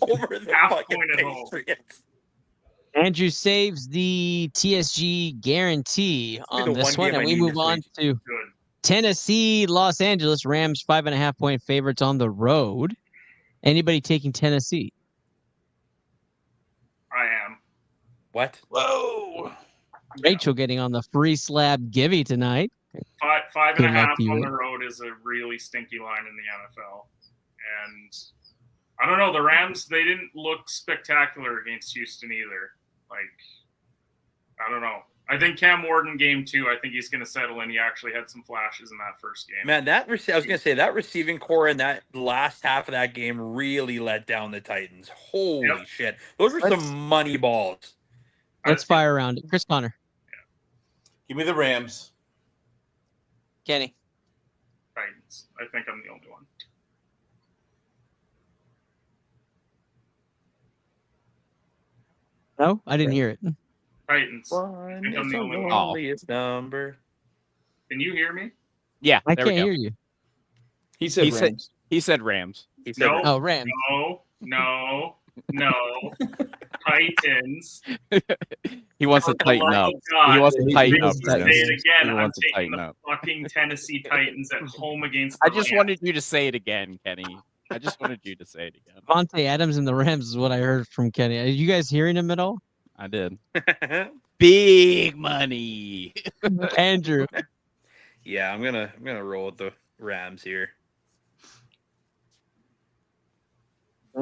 Over the half fucking point at home. Patriots. Andrew saves the TSG guarantee on this one, and we move on to Tennessee, Los Angeles. Rams 5.5-point favorites on the road. Anybody taking Tennessee? I am. What? Whoa. Rachel getting on the free slab givey tonight. 5.5 Good luck to on you. the road is a really stinky line in the NFL. And I don't know, the Rams, they didn't look spectacular against Houston either. Like, I don't know. I think Cam Ward game 2, I think he's going to settle in. He actually had some flashes in that first game. Man, I was going to say that receiving core in that last half of that game really let down the Titans. Holy shit. Those were some money balls. Let's fire around it. Chris Connor. Give me the Rams. Kenny. Titans. I think I'm the only one. No, I didn't hear it. Titans. One I think I'm is the the only one. loneliest number. Can you hear me? Yeah, I there we can't go. hear you. He said Rams. He said Rams. He said No. Oh, Rams. No. Titans. He wants to For the tighten love up. of God, He wants to tighten up. Say it again. He I'm wants to taking tighten the up. fucking Tennessee Titans at home against I the just Rams. wanted you to say it again, Kenny. I just wanted you to say it again. Vontae Adams and the Rams is what I heard from Kenny. Are you guys hearing him at all? I did. Big money. Andrew. Yeah, I'm gonna roll with the Rams here.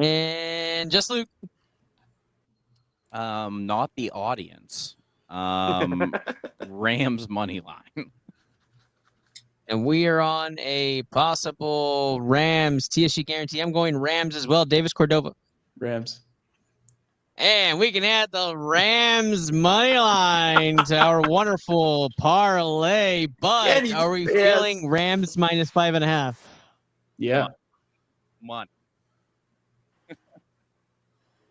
And just Luke. Not the audience. Rams money line. And we are on a possible Rams TSG guarantee. I'm going Rams as well. Davis Cordova. Rams. And we can add the Rams money line to our wonderful parlay. But are we feeling Rams minus 5.5? Yeah. Money.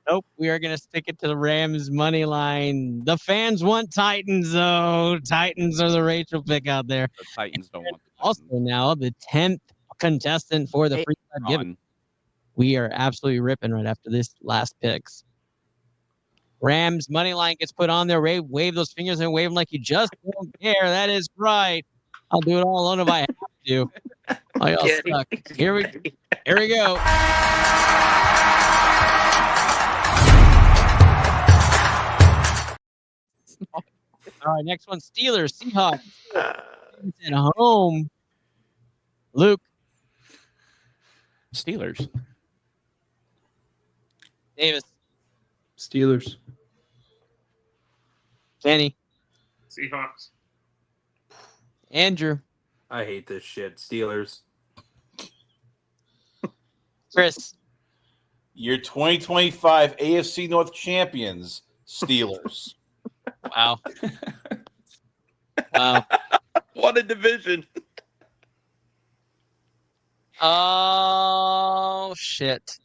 Nope, we are going to stick it to the Rams money line. The fans want Titans, though. Titans are the Rachel pick out there. The Titans don't want. Also, now the 10th contestant for the free slab given. We are absolutely ripping right after this last picks. Rams money line gets put on there. Wave those fingers and wave them like you just don't care. That is right. I'll do it all alone if I have to. Oh, y'all suck. Here we go. All right, next one, Steelers, Seahawks. At home. Luke. Steelers. Davis. Steelers. Kenny. Seahawks. Andrew. I hate this shit. Steelers. Chris. Your 2025 AFC North champions, Steelers. Wow. Wow. What a division. Oh, shit.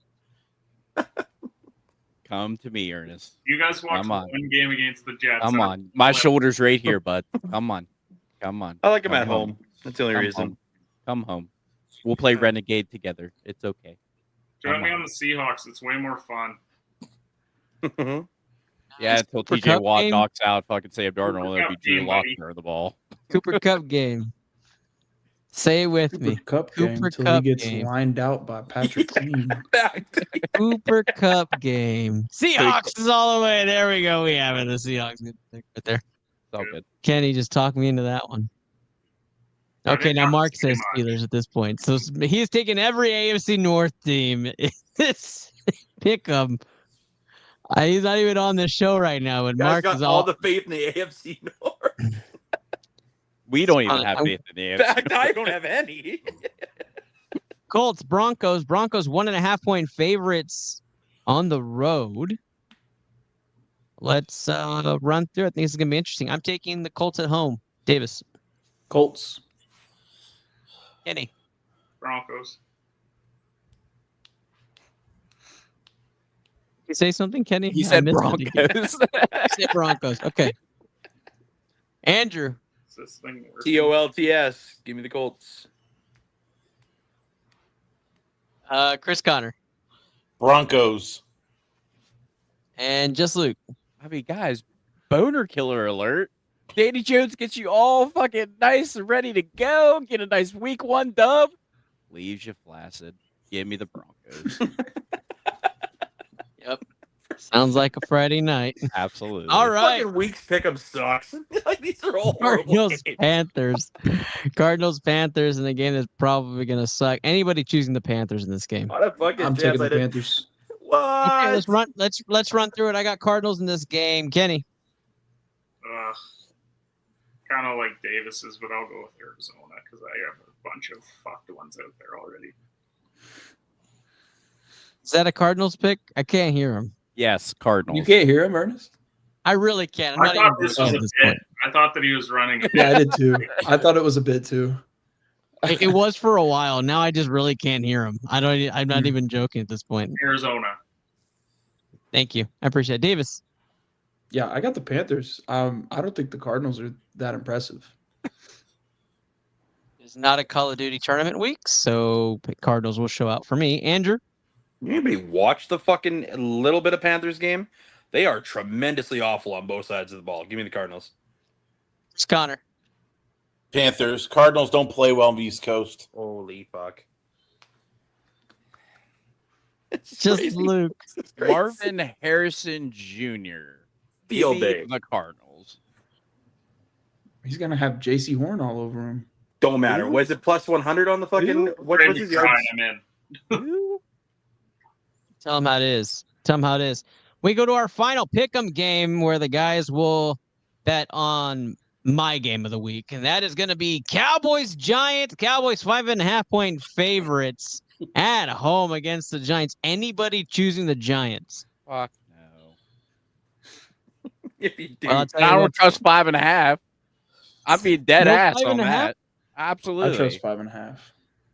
Come to me, Ernest. You guys watched Come on. one game against the Jets. Come on. My shoulder's right here, bud. Come on. Come on. I like him Come at home. That's the only Come reason. home. Come home. We'll play Renegade together. It's okay. Join me on the Seahawks. It's way more fun. Yeah, until Cooper TJ Kupp Watt game? knocks out fucking Sam Darnold, Cooper it'll be Kupp Drew game, Lock buddy. throwing the ball. Cooper Cup game. Say it with me. Cup game Cooper until Kupp he gets game. lined out by Patrick Queen. Cooper Cup game. Seahawks is all the way. There we go. We have it. The Seahawks good pick right there. It's all good. Kenny just talked me into that one. I Okay, didn't now have to Mark say says much. Steelers at this point. So he's taking every AFC North team. This pick 'em. He's not even on the show right now, but Guys Mark got is all the faith in the AFC North. We don't even have I'm- faith in the In AFC. fact, I don't have any. Colts, Broncos. Broncos 1.5-point favorites on the road. Let's run through it. I think this is going to be interesting. I'm taking the Colts at home. Davis. Colts. Kenny. Broncos. You say something, Kenny? He I said missed it. Broncos. He said Broncos. Okay. Andrew. Is this thing working? TOLTS. Give me the Colts. Chris Connor. Broncos. And just Luke. I mean, guys, boner killer alert. Danny Jones gets you all fucking nice and ready to go. Get a nice week 1 dub. Leaves you flaccid. Give me the Broncos. Yep. Sounds like a Friday night. Absolutely. All right. Fucking weeks pick'em sucks. Like these are all horrible Cardinals, games. Panthers. Cardinals, Panthers in a game that's probably going to suck. Anybody choosing the Panthers in this game? What a fucking I'm chance taking I the didn't- Panthers. What? Okay, let's run through it. I got Cardinals in this game. Kenny. Kind of like Davis's, but I'll go with Arizona because I have a bunch of fucked ones out there already. Is that a Cardinals pick? I can't hear him. Yes, Cardinals. You can't hear him, Ernest? I really can't. I'm I not thought even this was joking a at this bit. point. I thought that he was running. Yeah, I did too. I thought it was a bit too. It was for a while. Now I just really can't hear him. I'm not even joking at this point. Arizona. Thank you. I appreciate it. Davis. Yeah, I got the Panthers. I don't think the Cardinals are that impressive. It's not a Call of Duty tournament week, so Cardinals will show out for me. Andrew. Anybody watch the fucking little bit of Panthers game? They are tremendously awful on both sides of the ball. Give me the Cardinals. It's Connor. Panthers. Cardinals don't play well on the East Coast. Holy fuck. Just crazy. Luke. Marvin Harrison Jr. Field Give me day. The Cardinals. He's gonna have J.C. Horn all over him. Don't matter. Was it plus 100 on the fucking? What's Brady his yards? crying him in. Tell him how it is. Tell him how it is. We go to our final pick'em game where the guys will bet on my game of the week, and that is going to be Cowboys Giants. Cowboys 5.5-point favorites at home against the Giants. Anybody choosing the Giants? Fuck no. If you do, Well, I'll tell you I what, don't trust 5.5. I'd be dead No ass on 5.5? that. Absolutely. I trust 5.5.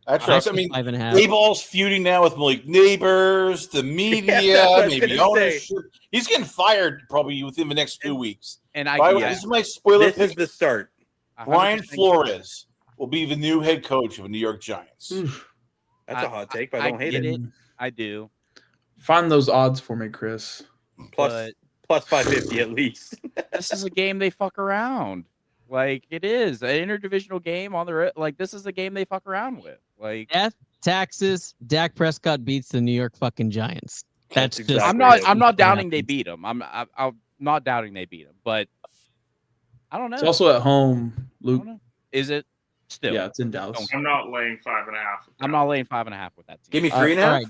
I trust. I trust mean, 5.5. Dayball's feuding now with like neighbors, the media, that's what I was maybe gonna say. ownership. He's getting fired probably within the next 2 weeks. And By the way, this is my spoiler this is pick. the start. Brian 100% Flores will be the new head coach of the New York Giants. That's a hot take, but I I don't hate get it. it. I do. Find those odds for me, Chris. Plus 550 at least. This is a game they fuck around. Like it is an interdivisional game on the like. This is a game they fuck around with. Like Death, taxes, Dak Prescott beats the New York fucking Giants. That's That's just. exactly I'm not what doubting they happens. beat them. I'm not doubting they beat them, but I don't know. It's also at home, I Luke. don't know. Is it still? Yeah, it's in Dallas. I'm not laying 5.5. I'm not laying 5.5 with that team. Give me All 3.5. right,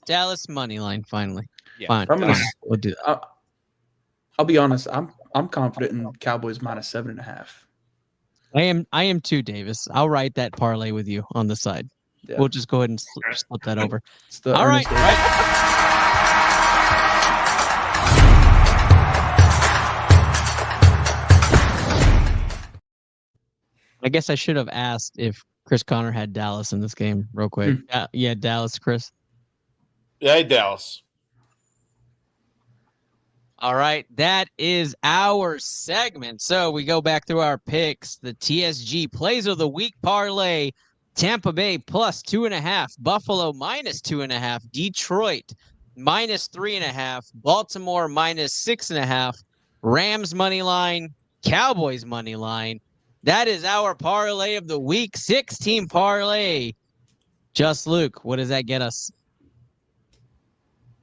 Dallas money line finally. Yeah. Fine. I'm gonna. fine. We'll do that. I'll be honest. I'm confident in Cowboys minus 7.5. I am too, Davis. I'll write that parlay with you on the side. Yeah. We'll just go ahead and slip that over. It's the All right. Ernest I guess I should have asked if Chris Connor had Dallas in this game real quick. Yeah, Dallas, Chris. Yeah, Dallas. All right, that is our segment. So we go back through our picks. The TSG Plays of the Week parlay. Tampa Bay plus 2.5. Buffalo minus 2.5. Detroit minus 3.5. Baltimore minus 6.5. Rams money line. Cowboys money line. That is our parlay of the week. 6-team parlay. Just Luke, what does that get us?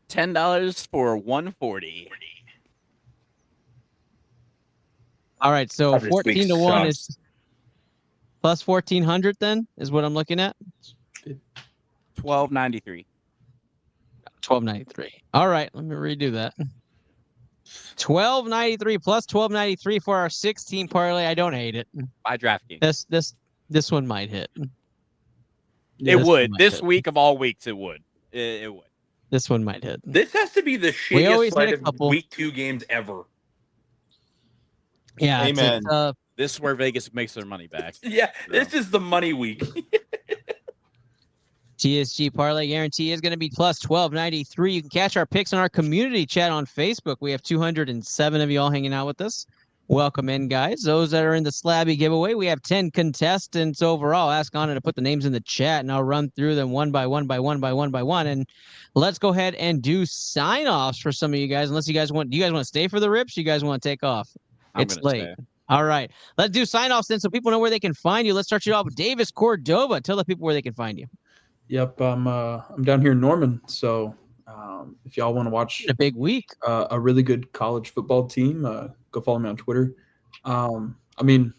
$10 for 140. All right, so This week 14 to 1 sucks. is plus 1400 then is what I'm looking at. $12.93. $12.93. All right, let me redo that. $12.93 plus $12.93 for our 6-team parlay. I don't hate it. By DraftKings. This one might hit. It would. This week of all weeks, it would. It would. This one might hit. This has to be the We always shittiest slate hit a of couple. week 2 games ever. Yeah, Amen. This is where Vegas makes their money back. Yeah, this is the money week. TSG parlay guarantee is going to be plus 12.93. You can catch our picks on our community chat on Facebook. We have 207 of you all hanging out with us. Welcome in, guys. Those that are in the Slabby giveaway, we have 10 contestants overall. Ask Anna to put the names in the chat, and I'll run through them one by one. And let's go ahead and do sign-offs for some of you guys. Unless you guys want, do you guys want to stay for the rips? You guys want to take off? It's late. Stay. All right. Let's do sign-offs then so people know where they can find you. Let's start you off with Davis Cordova. Tell the people where they can find you. Yep, I'm down here in Norman, so if y'all want to watch a big week, a really good college football team, go follow me on Twitter. I mean,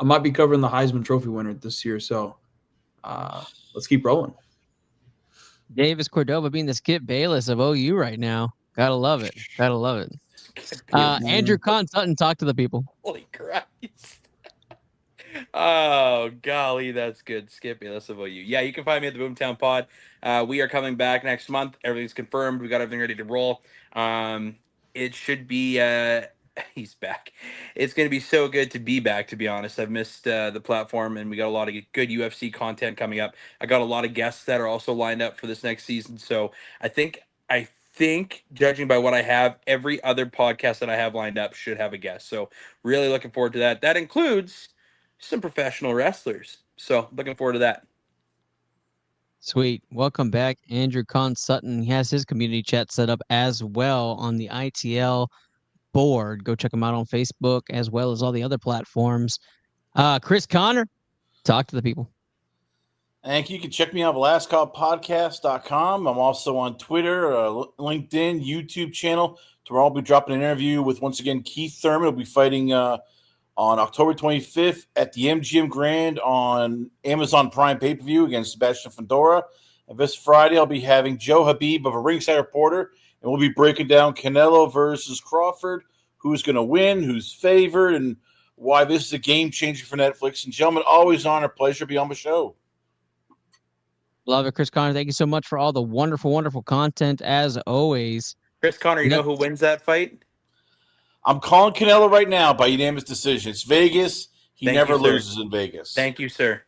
I might be covering the Heisman Trophy winner this year, so let's keep rolling. Davis Cordova being the Skip Bayless of OU right now. Gotta love it. Gotta love it. Andrew Conn Sutton, talk to the people. Holy Christ. Oh, golly, that's good. Skippy, that's about you. Yeah, you can find me at the Boomtown Pod. We are coming back next month. Everything's confirmed. We got everything ready to roll. It should be he's back. It's going to be so good to be back, to be honest. I've missed the platform, and we got a lot of good UFC content coming up. I got a lot of guests that are also lined up for this next season. So I think, judging by what I have, every other podcast that I have lined up should have a guest. So really looking forward to that. That includes some professional wrestlers. So looking forward to that. Sweet. Welcome back, Andrew Conn Sutton. He has his community chat set up as well on the ITL board. Go check him out on Facebook as well as all the other platforms. Chris Connor, talk to the people. Thank you. You can check me out at lastcallpodcast.com. I'm also on Twitter, LinkedIn, YouTube channel. Tomorrow I'll be dropping an interview with, once again, Keith Thurman. He'll be fighting on October 25th at the MGM Grand on Amazon Prime pay-per-view against Sebastian Fundora. And this Friday I'll be having Joe Habib of a Ringside Reporter, and we'll be breaking down Canelo versus Crawford, who's going to win, who's favored, and why this is a game changer for Netflix. And gentlemen, always honor, pleasure to be on the show. Love it, Chris Connor. Thank you so much for all the wonderful, wonderful content as always. Chris Connor, you know who wins that fight? I'm calling Canelo right now by unanimous decision. It's Vegas. He never loses in Vegas. Thank you, sir.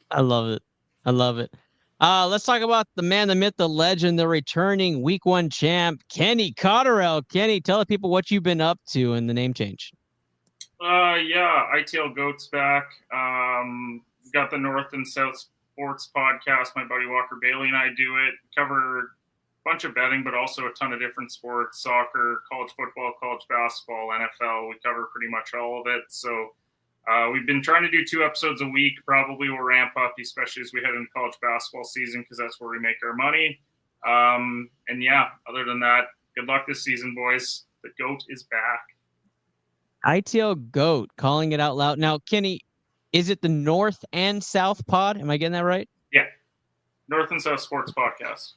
I love it. I love it. Let's talk about the man, the myth, the legend, the returning Week 1 champ, Kenny Cotterell. Kenny, tell the people what you've been up to in the name change. Yeah, ITL Goat's back. Got the North and South Sports podcast. My buddy Walker Bailey and I do it. Cover a bunch of betting, but also a ton of different sports: soccer, college football, college basketball, NFL. We cover pretty much all of it. So we've been trying to do 2 episodes a week. Probably will ramp up, especially as we head into college basketball season, because that's where we make our money. And yeah, other than that, good luck this season, boys. The GOAT is back. ITL Goat, calling it out loud. Now, Kenny, is it the North and South pod? Am I getting that right? Yeah. North and South Sports Podcast.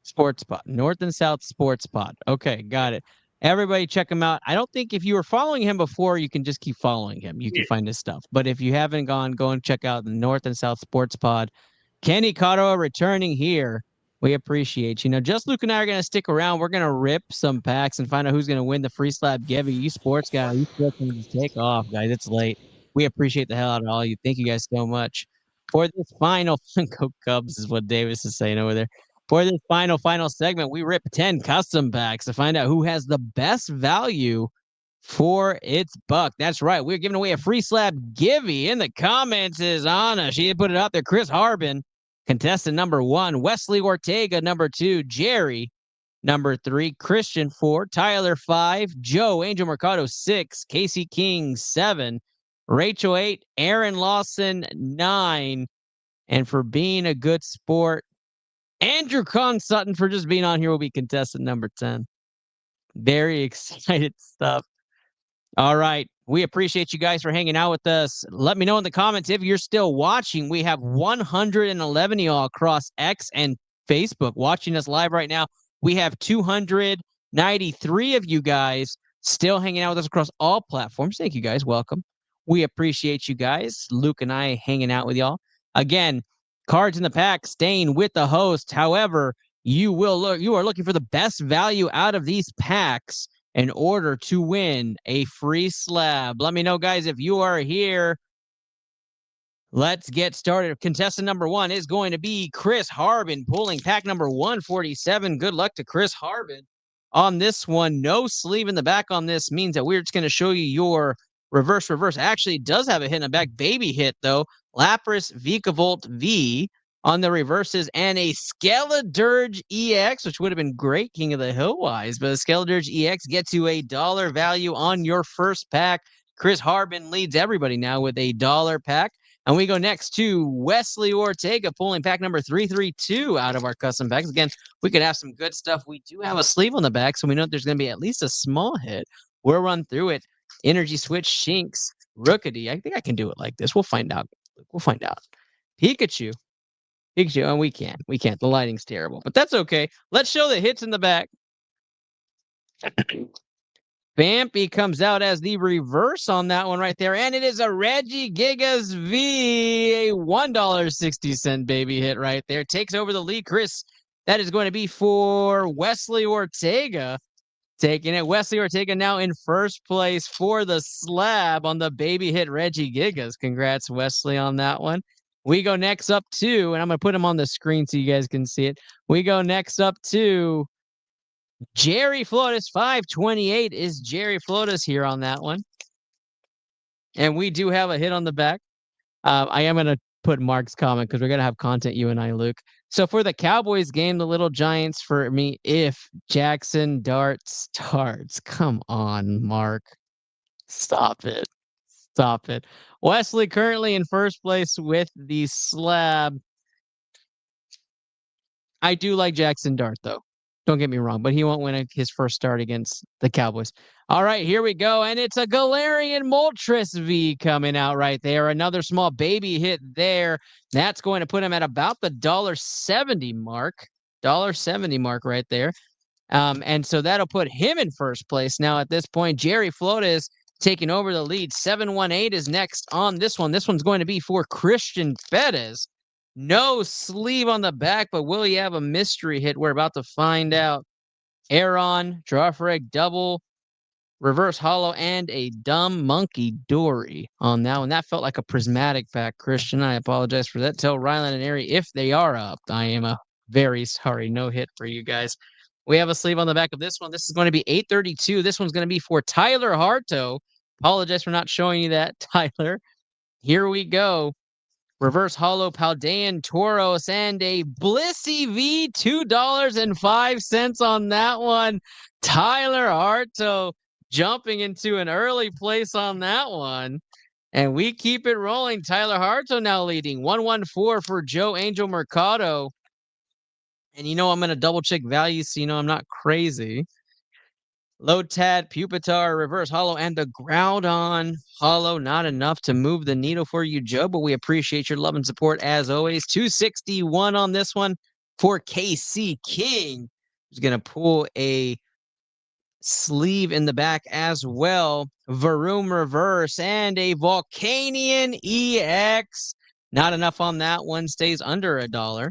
Sports pod. North and South Sports pod. Okay, got it. Everybody check him out. I don't think if you were following him before, you can just keep following him. You can find his stuff. But if you haven't gone, go and check out the North and South Sports Pod. Kenny Cotto returning here. We appreciate you. Now, just Luke and I are going to stick around. We're going to rip some packs and find out who's going to win the free slab giveaway. You sports guys, you sports can just take off, guys. It's late. We appreciate the hell out of all you. Thank you guys so much. For this final, go Cubs is what Davis is saying over there. For this final segment, we rip 10 custom packs to find out who has the best value for its buck. That's right. We're giving away a free slab givey. In the comments is Anna. She put it out there. Chris Harbin, contestant number 1. Wesley Ortega, number 2. Jerry, number 3. Christian, 4. Tyler, 5. Joe, Angel Mercado, 6. Casey King, 7. Rachel, 8. Aaron Lawson, 9. And for being a good sport, Andrew Con Sutton for just being on here will be contestant number 10. Very excited stuff. All right. We appreciate you guys for hanging out with us. Let me know in the comments if you're still watching. We have 111 of y'all across X and Facebook watching us live right now. We have 293 of you guys still hanging out with us across all platforms. Thank you guys. Welcome. We appreciate you guys. Luke and I hanging out with y'all. Again, cards in the pack staying with the host. However, you are looking for the best value out of these packs in order to win a free slab. Let me know, guys, if you are here. Let's get started. Contestant number 1 is going to be Chris Harbin, pulling pack number 147. Good luck to Chris Harbin. On this one, no sleeve in the back on this means that we're just going to show you your reverse. Actually, it does have a hit in the back. Baby hit, though. Lapras Vikavolt V on the reverses, and a Skeledirge EX, which would have been great King of the Hill wise, but a Skeledirge EX gets you a $1 value on your first pack. Chris Harbin leads everybody now with a $1 pack. And we go next to Wesley Ortega, pulling pack number 332 out of our custom packs. Again, we could have some good stuff. We do have a sleeve on the back, so we know there's going to be at least a small hit. We'll run through it. Energy Switch, Shinx, Rookity. I think I can do it like this. We'll find out. Pikachu, and we can't. The lighting's terrible, but that's okay. Let's show the hits in the back. Vampy comes out as the reverse on that one right there, and it is a Reggie Gigas V, a $1.60 baby hit right there. Takes over the lead, Chris. That is going to be for Wesley Ortega. Taking it. Wesley Ortega now in first place for the slab on the baby hit Reggie Gigas. Congrats, Wesley, on that one. We go next up to, and I'm going to put him on the screen so you guys can see it. We go next up to Jerry Flotus. 528 is Jerry Flotus here on that one. And we do have a hit on the back. I am going to put Mark's comment because we're going to have content, you and I, Luke. So for the Cowboys game, the Little Giants, for me, if Jackson Dart starts. Come on, Mark. Stop it. Wesley currently in first place with the slab. I do like Jackson Dart, though. Don't get me wrong, but he won't win his first start against the Cowboys. All right, here we go. And it's a Galarian Moltres V coming out right there. Another small baby hit there. That's going to put him at about the $1.70 mark. $1.70 mark right there. And so that'll put him in first place. Now at this point, Jerry Flotis taking over the lead. 718 is next on this one. This one's going to be for Christian Fedez. No sleeve on the back, but will you have a mystery hit? We're about to find out. Aaron, draw for egg, double, reverse hollow, and a dumb monkey Dory on that one. That felt like a prismatic pack, Christian. I apologize for that. Tell Rylan and Ari if they are up. I am a very sorry. No hit for you guys. We have a sleeve on the back of this one. This is going to be 832. This one's going to be for Tyler Harto. Apologize for not showing you that, Tyler. Here we go. Reverse hollow Paldean Tauros and a Blissey V, $2.05 on that one. Tyler Harto jumping into an early place on that one. And we keep it rolling. Tyler Harto now leading 114 for Joe Angel Mercado. And I'm going to double check values so I'm not crazy. Lotad, Pupitar, reverse hollow, and the Groudon hollow. Not enough to move the needle for you, Joe, but we appreciate your love and support as always. 261 on this one for KC King, who's going to pull a sleeve in the back as well. Varoom reverse and a Volcanian EX. Not enough on that one. Stays under $1.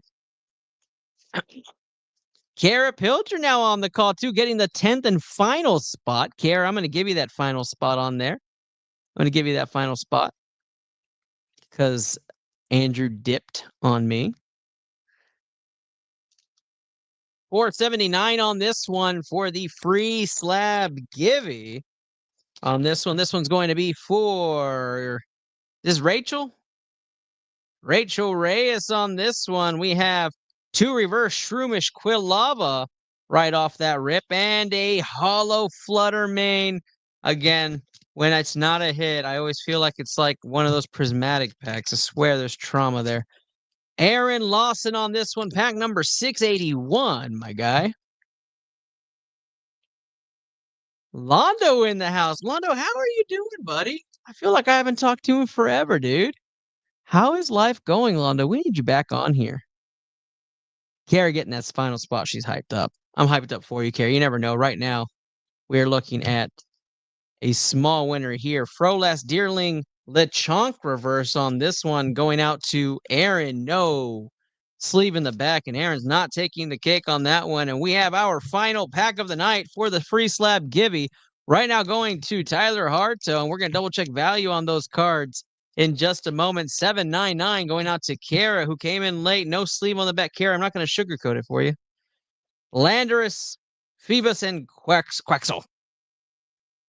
Kara Pilcher now on the call too, getting the 10th and final spot. Kara, I'm going to give you that final spot on there. I'm going to give you that final spot because Andrew dipped on me. 479 on this one for the free slab givey. On this one's going to be for this Rachel. Rachel Reyes on this one. We have 2 reverse Shroomish Quilava right off that rip and a hollow Flutter Mane. Again, when it's not a hit, I always feel like it's like one of those prismatic packs. I swear there's trauma there. Aaron Lawson on this one, pack number 681, my guy. Londo in the house. Londo, how are you doing, buddy? I feel like I haven't talked to him forever, dude. How is life going, Londo? We need you back on here. Carrie getting that final spot. She's hyped up. I'm hyped up for you, Carrie. You never know. Right now, we're looking at a small winner here. Frolas Deerling Lechonk reverse on this one going out to Aaron. No sleeve in the back, and Aaron's not taking the cake on that one. And we have our final pack of the night for the free slab givey. Right now going to Tyler Harto, and we're going to double check value on those cards in just a moment. 799 going out to Kara, who came in late. No sleeve on the back. Kara, I'm not going to sugarcoat it for you. Landorus, Phoebus, and Quaxel.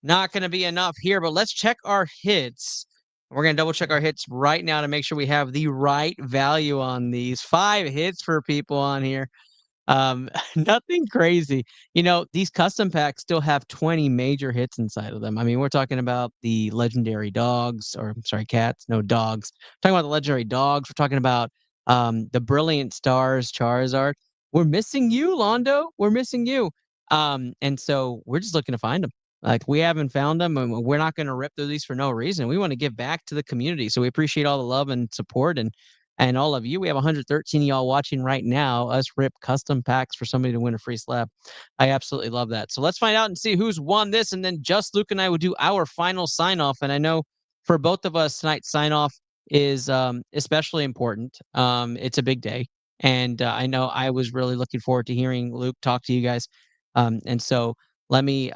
Not going to be enough here, but let's check our hits. We're going to double check our hits right now to make sure we have the right value on these. 5 hits for people on here. Nothing crazy. You know, these custom packs still have 20 major hits inside of them. I mean, we're talking about the legendary dogs, or I'm sorry, cats, no dogs. We're talking about the legendary dogs. We're talking about the Brilliant Stars Charizard. We're missing you, Londo. We're missing you. And so we're just looking to find them. Like, we haven't found them, and we're not going to rip through these for no reason. We want to give back to the community. So we appreciate all the love and support and all of you. We have 113 of y'all watching right now. Us rip custom packs for somebody to win a free slab. I absolutely love that. So let's find out and see who's won this. And then just Luke and I will do our final sign off. And I know for both of us tonight, sign off is especially important. It's a big day. And I know I was really looking forward to hearing Luke talk to you guys. And so let me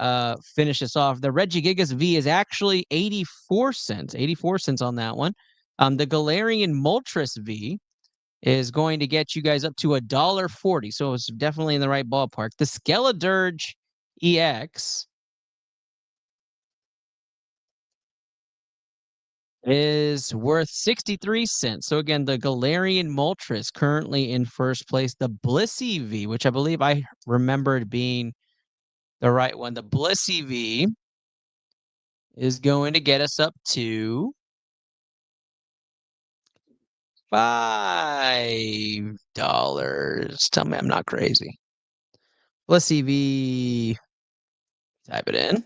finish this off. The Reggie Gigas V is actually 84 cents. 84 cents on that one. The Galarian Moltres V is going to get you guys up to $1.40. So it's definitely in the right ballpark. The Skeledirge EX is worth 63 cents. So again, the Galarian Moltres currently in first place. The Blissey V, which I believe I remembered being the right one. The Blissey V is going to get us up to $5. Tell me I'm not crazy. Let's see. Type it in.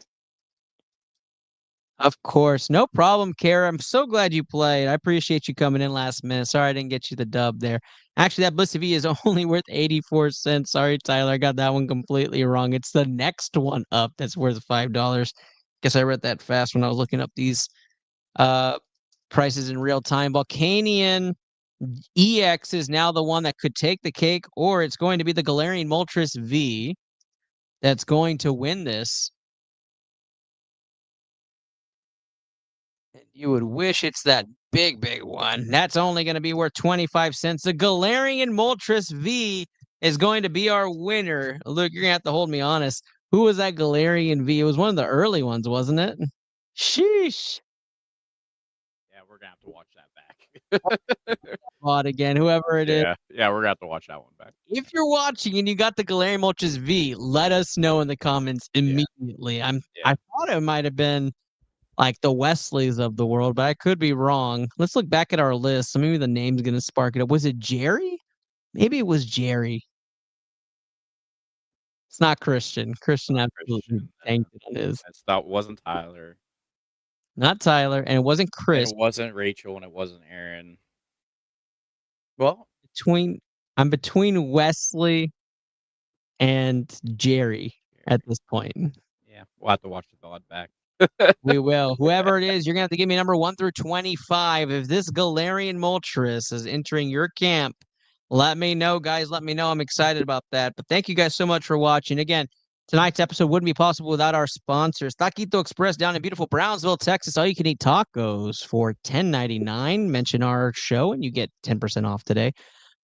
Of course. No problem, Kara. I'm so glad you played. I appreciate you coming in last minute. Sorry I didn't get you the dub there. Actually, that Blissey V is only worth 84 cents. Sorry, Tyler. I got that one completely wrong. It's the next one up that's worth $5. Guess I read that fast when I was looking up these prices in real time. Volcanian EX is now the one that could take the cake, or it's going to be the Galarian Moltres V that's going to win this. And you would wish it's that big one. That's only going to be worth 25 cents. The Galarian Moltres V is going to be our winner. Luke, you're going to have to hold me honest. Who was that Galarian V? It was one of the early ones, wasn't it? Sheesh. Yeah, we're gonna have to watch that back. Bought again, whoever it is. Yeah, we're gonna have to watch that one back. If you're watching and you got the Galarian Moltres V, let us know in the comments immediately. I thought it might have been like the Wesleys of the world, but I could be wrong. Let's look back at our list. So maybe the name's gonna spark it up. Was it Jerry? Maybe it was Jerry. It's not Christian. Christian absolutely tanked it on his. That wasn't Tyler. Not Tyler, and it wasn't Chris. And it wasn't Rachel, and it wasn't Aaron. Well, I'm between Wesley and Jerry at this point. Yeah, Yeah, we'll have to watch the VOD back. We will. Whoever it is, you're gonna have to give me number 1 through 25. If this Galarian Moltres is entering your camp, let me know, guys. Let me know. I'm excited about that. But thank you guys so much for watching. Again, tonight's episode wouldn't be possible without our sponsors. Taquito Express down in beautiful Brownsville, Texas. All you can eat tacos for $10.99. Mention our show and you get 10% off today.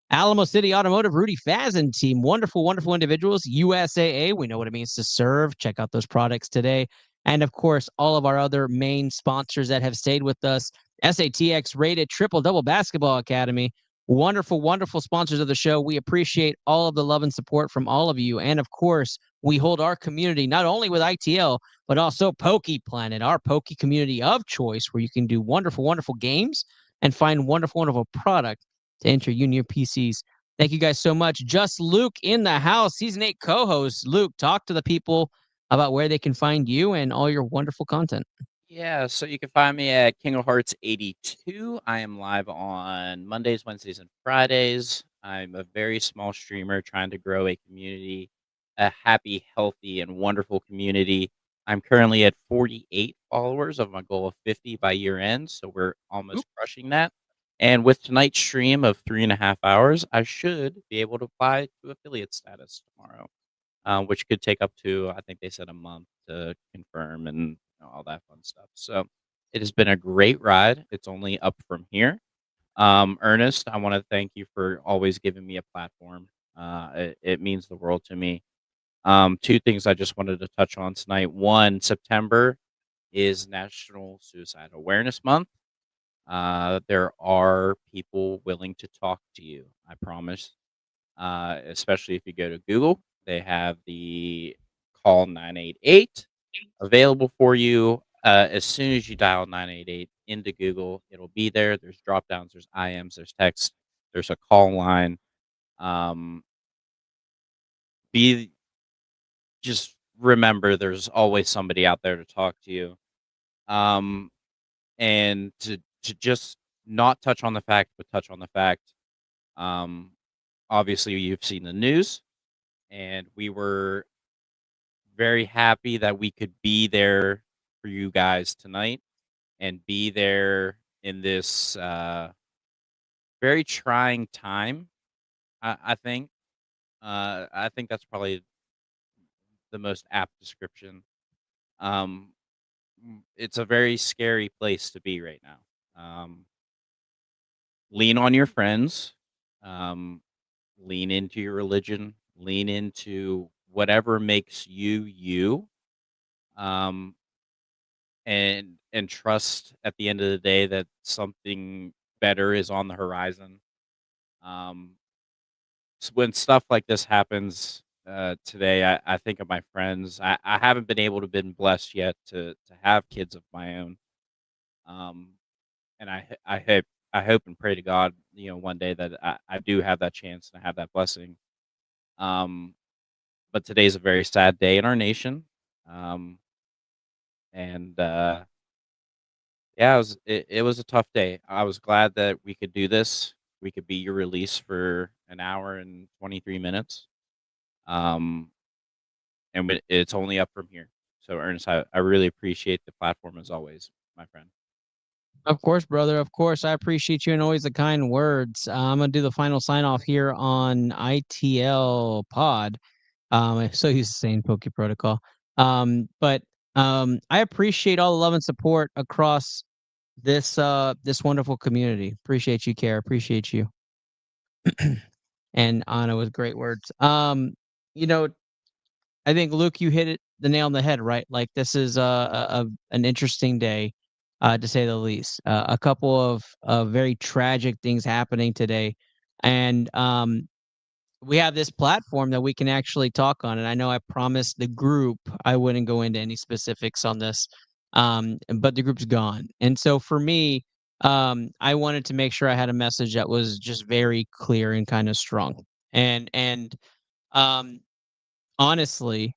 Alamo City Automotive, Rudy Fazan team. Wonderful, wonderful individuals. USAA, we know what it means to serve. Check out those products today. And of course, all of our other main sponsors that have stayed with us. SATX rated Triple Double Basketball Academy. Wonderful, wonderful sponsors of the show. We appreciate all of the love and support from all of you. And of course, we hold our community not only with ITL, but also Poke Planet, our Poke community of choice, where you can do wonderful, wonderful games and find wonderful, wonderful product to enter you and your PCs. Thank you guys so much. Just Luke in the house, season 8 co-host. Luke, talk to the people about where they can find you and all your wonderful content. Yeah, so you can find me at King of Hearts 82. I am live on Mondays, Wednesdays, and Fridays. I'm a very small streamer trying to grow a community, a happy, healthy, and wonderful community. I'm currently at 48 followers of my goal of 50 by year end, so we're almost crushing that. And with tonight's stream of 3.5 hours, I should be able to apply to affiliate status tomorrow, which could take up to, I think they said, a month to confirm and all that fun stuff. So it has been a great ride. It's only up from here. Ernest, I want to thank you for always giving me a platform. It means the world to me. 2 things I just wanted to touch on tonight. One, September is National Suicide Awareness Month. There are people willing to talk to you, I promise. Especially if you go to Google, they have the call 988 available for you. As soon as you dial 988 into Google, it'll be there. There's drop downs, there's IMs, there's text, there's a call line. Just remember there's always somebody out there to talk to you. And to just not touch on the fact, but touch on the fact. Obviously, you've seen the news, and we were very happy that we could be there for you guys tonight and be there in this very trying time. I think. I think that's probably the most apt description. It's a very scary place to be right now. Lean on your friends. Lean into your religion. Lean into whatever makes you you. And trust at the end of the day that something better is on the horizon. When stuff like this happens today, I think of my friends. I haven't been able to been blessed yet to have kids of my own. And I hope and pray to God, one day that I do have that chance and I have that blessing. But today's a very sad day in our nation. And yeah, it was a tough day. I was glad that we could do this. We could be your release for an hour and 23 minutes. And it's only up from here. So Ernest, I really appreciate the platform as always, my friend. Of course, brother. Of course. I appreciate you and always the kind words. I'm going to do the final sign off here on ITL Pod. I'm so used to saying Poke Protocol. But I appreciate all the love and support across this wonderful community. Appreciate you, Care. Appreciate you. And Anna with great words. I think Luke, you hit the nail on the head, right? Like this is an interesting day, to say the least. A couple of very tragic things happening today, and we have this platform that we can actually talk on. And I know I promised the group I wouldn't go into any specifics on this, but the group's gone. And so for me, I wanted to make sure I had a message that was just very clear and kind of strong. And honestly,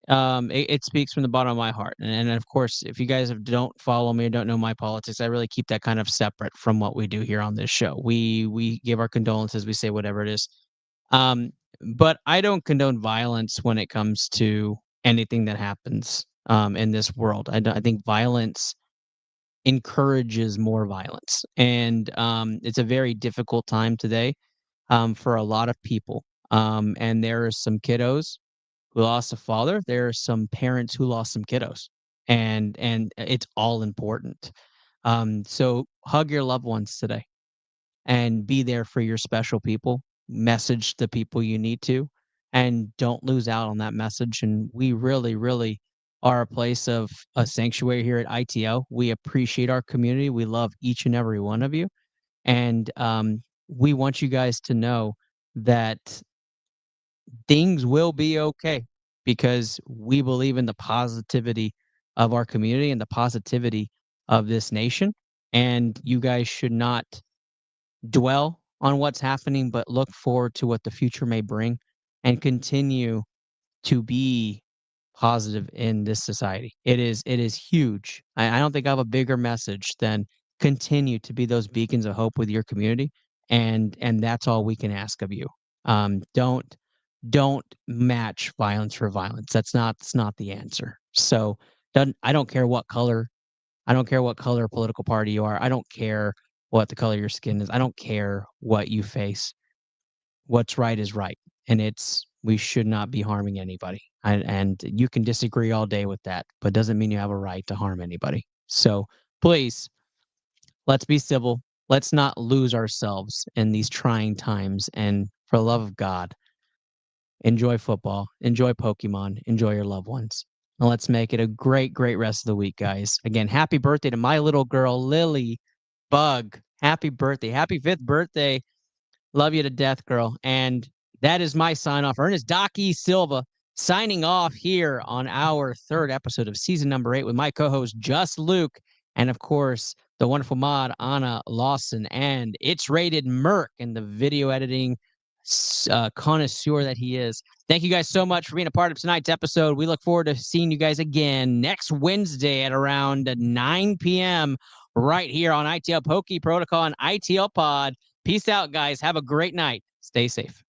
it speaks from the bottom of my heart. And of course, if you guys don't follow me or don't know my politics, I really keep that kind of separate from what we do here on this show. We give our condolences, we say whatever it is. But I don't condone violence when it comes to anything that happens in this world. I think violence encourages more violence, and it's a very difficult time today for a lot of people. And there are some kiddos who lost a father. There are some parents who lost some kiddos, and it's all important. So hug your loved ones today and be there for your special people. Message the people you need to, and don't lose out on that message. And we really, really are a place of a sanctuary here at ITL. We appreciate our community. We love each and every one of you, and we want you guys to know that things will be okay because we believe in the positivity of our community and the positivity of this nation. And you guys should not dwell on what's happening, but look forward to what the future may bring and continue to be positive in this society. It is huge. I don't think I have a bigger message than continue to be those beacons of hope with your community, and that's all we can ask of you. Don't match violence for violence. That's not the answer. So I don't care what color, I don't care what color political party you are. I don't care what the color of your skin is. I don't care what you face. What's right is right, and it's we should not be harming anybody. And you can disagree all day with that, but doesn't mean you have a right to harm anybody. So please, let's be civil. Let's not lose ourselves in these trying times. And for the love of God, enjoy football, enjoy Pokemon, enjoy your loved ones. And let's make it a great, great rest of the week, guys. Again, happy birthday to my little girl, Lily Bug. Happy birthday. Happy 5th birthday. Love you to death, girl. And that is my sign off. Ernest Docky Silva signing off here on our 3rd episode of season number 8 with my co-host, Just Luke. And of course, the wonderful mod, Anna Lawson. And It's Rated Merc and the video editing connoisseur that he is. Thank you guys so much for being a part of tonight's episode. We look forward to seeing you guys again next Wednesday at around 9 p.m. right here on ITL Pokey Protocol and ITL Pod. Peace out, guys. Have a great night. Stay safe.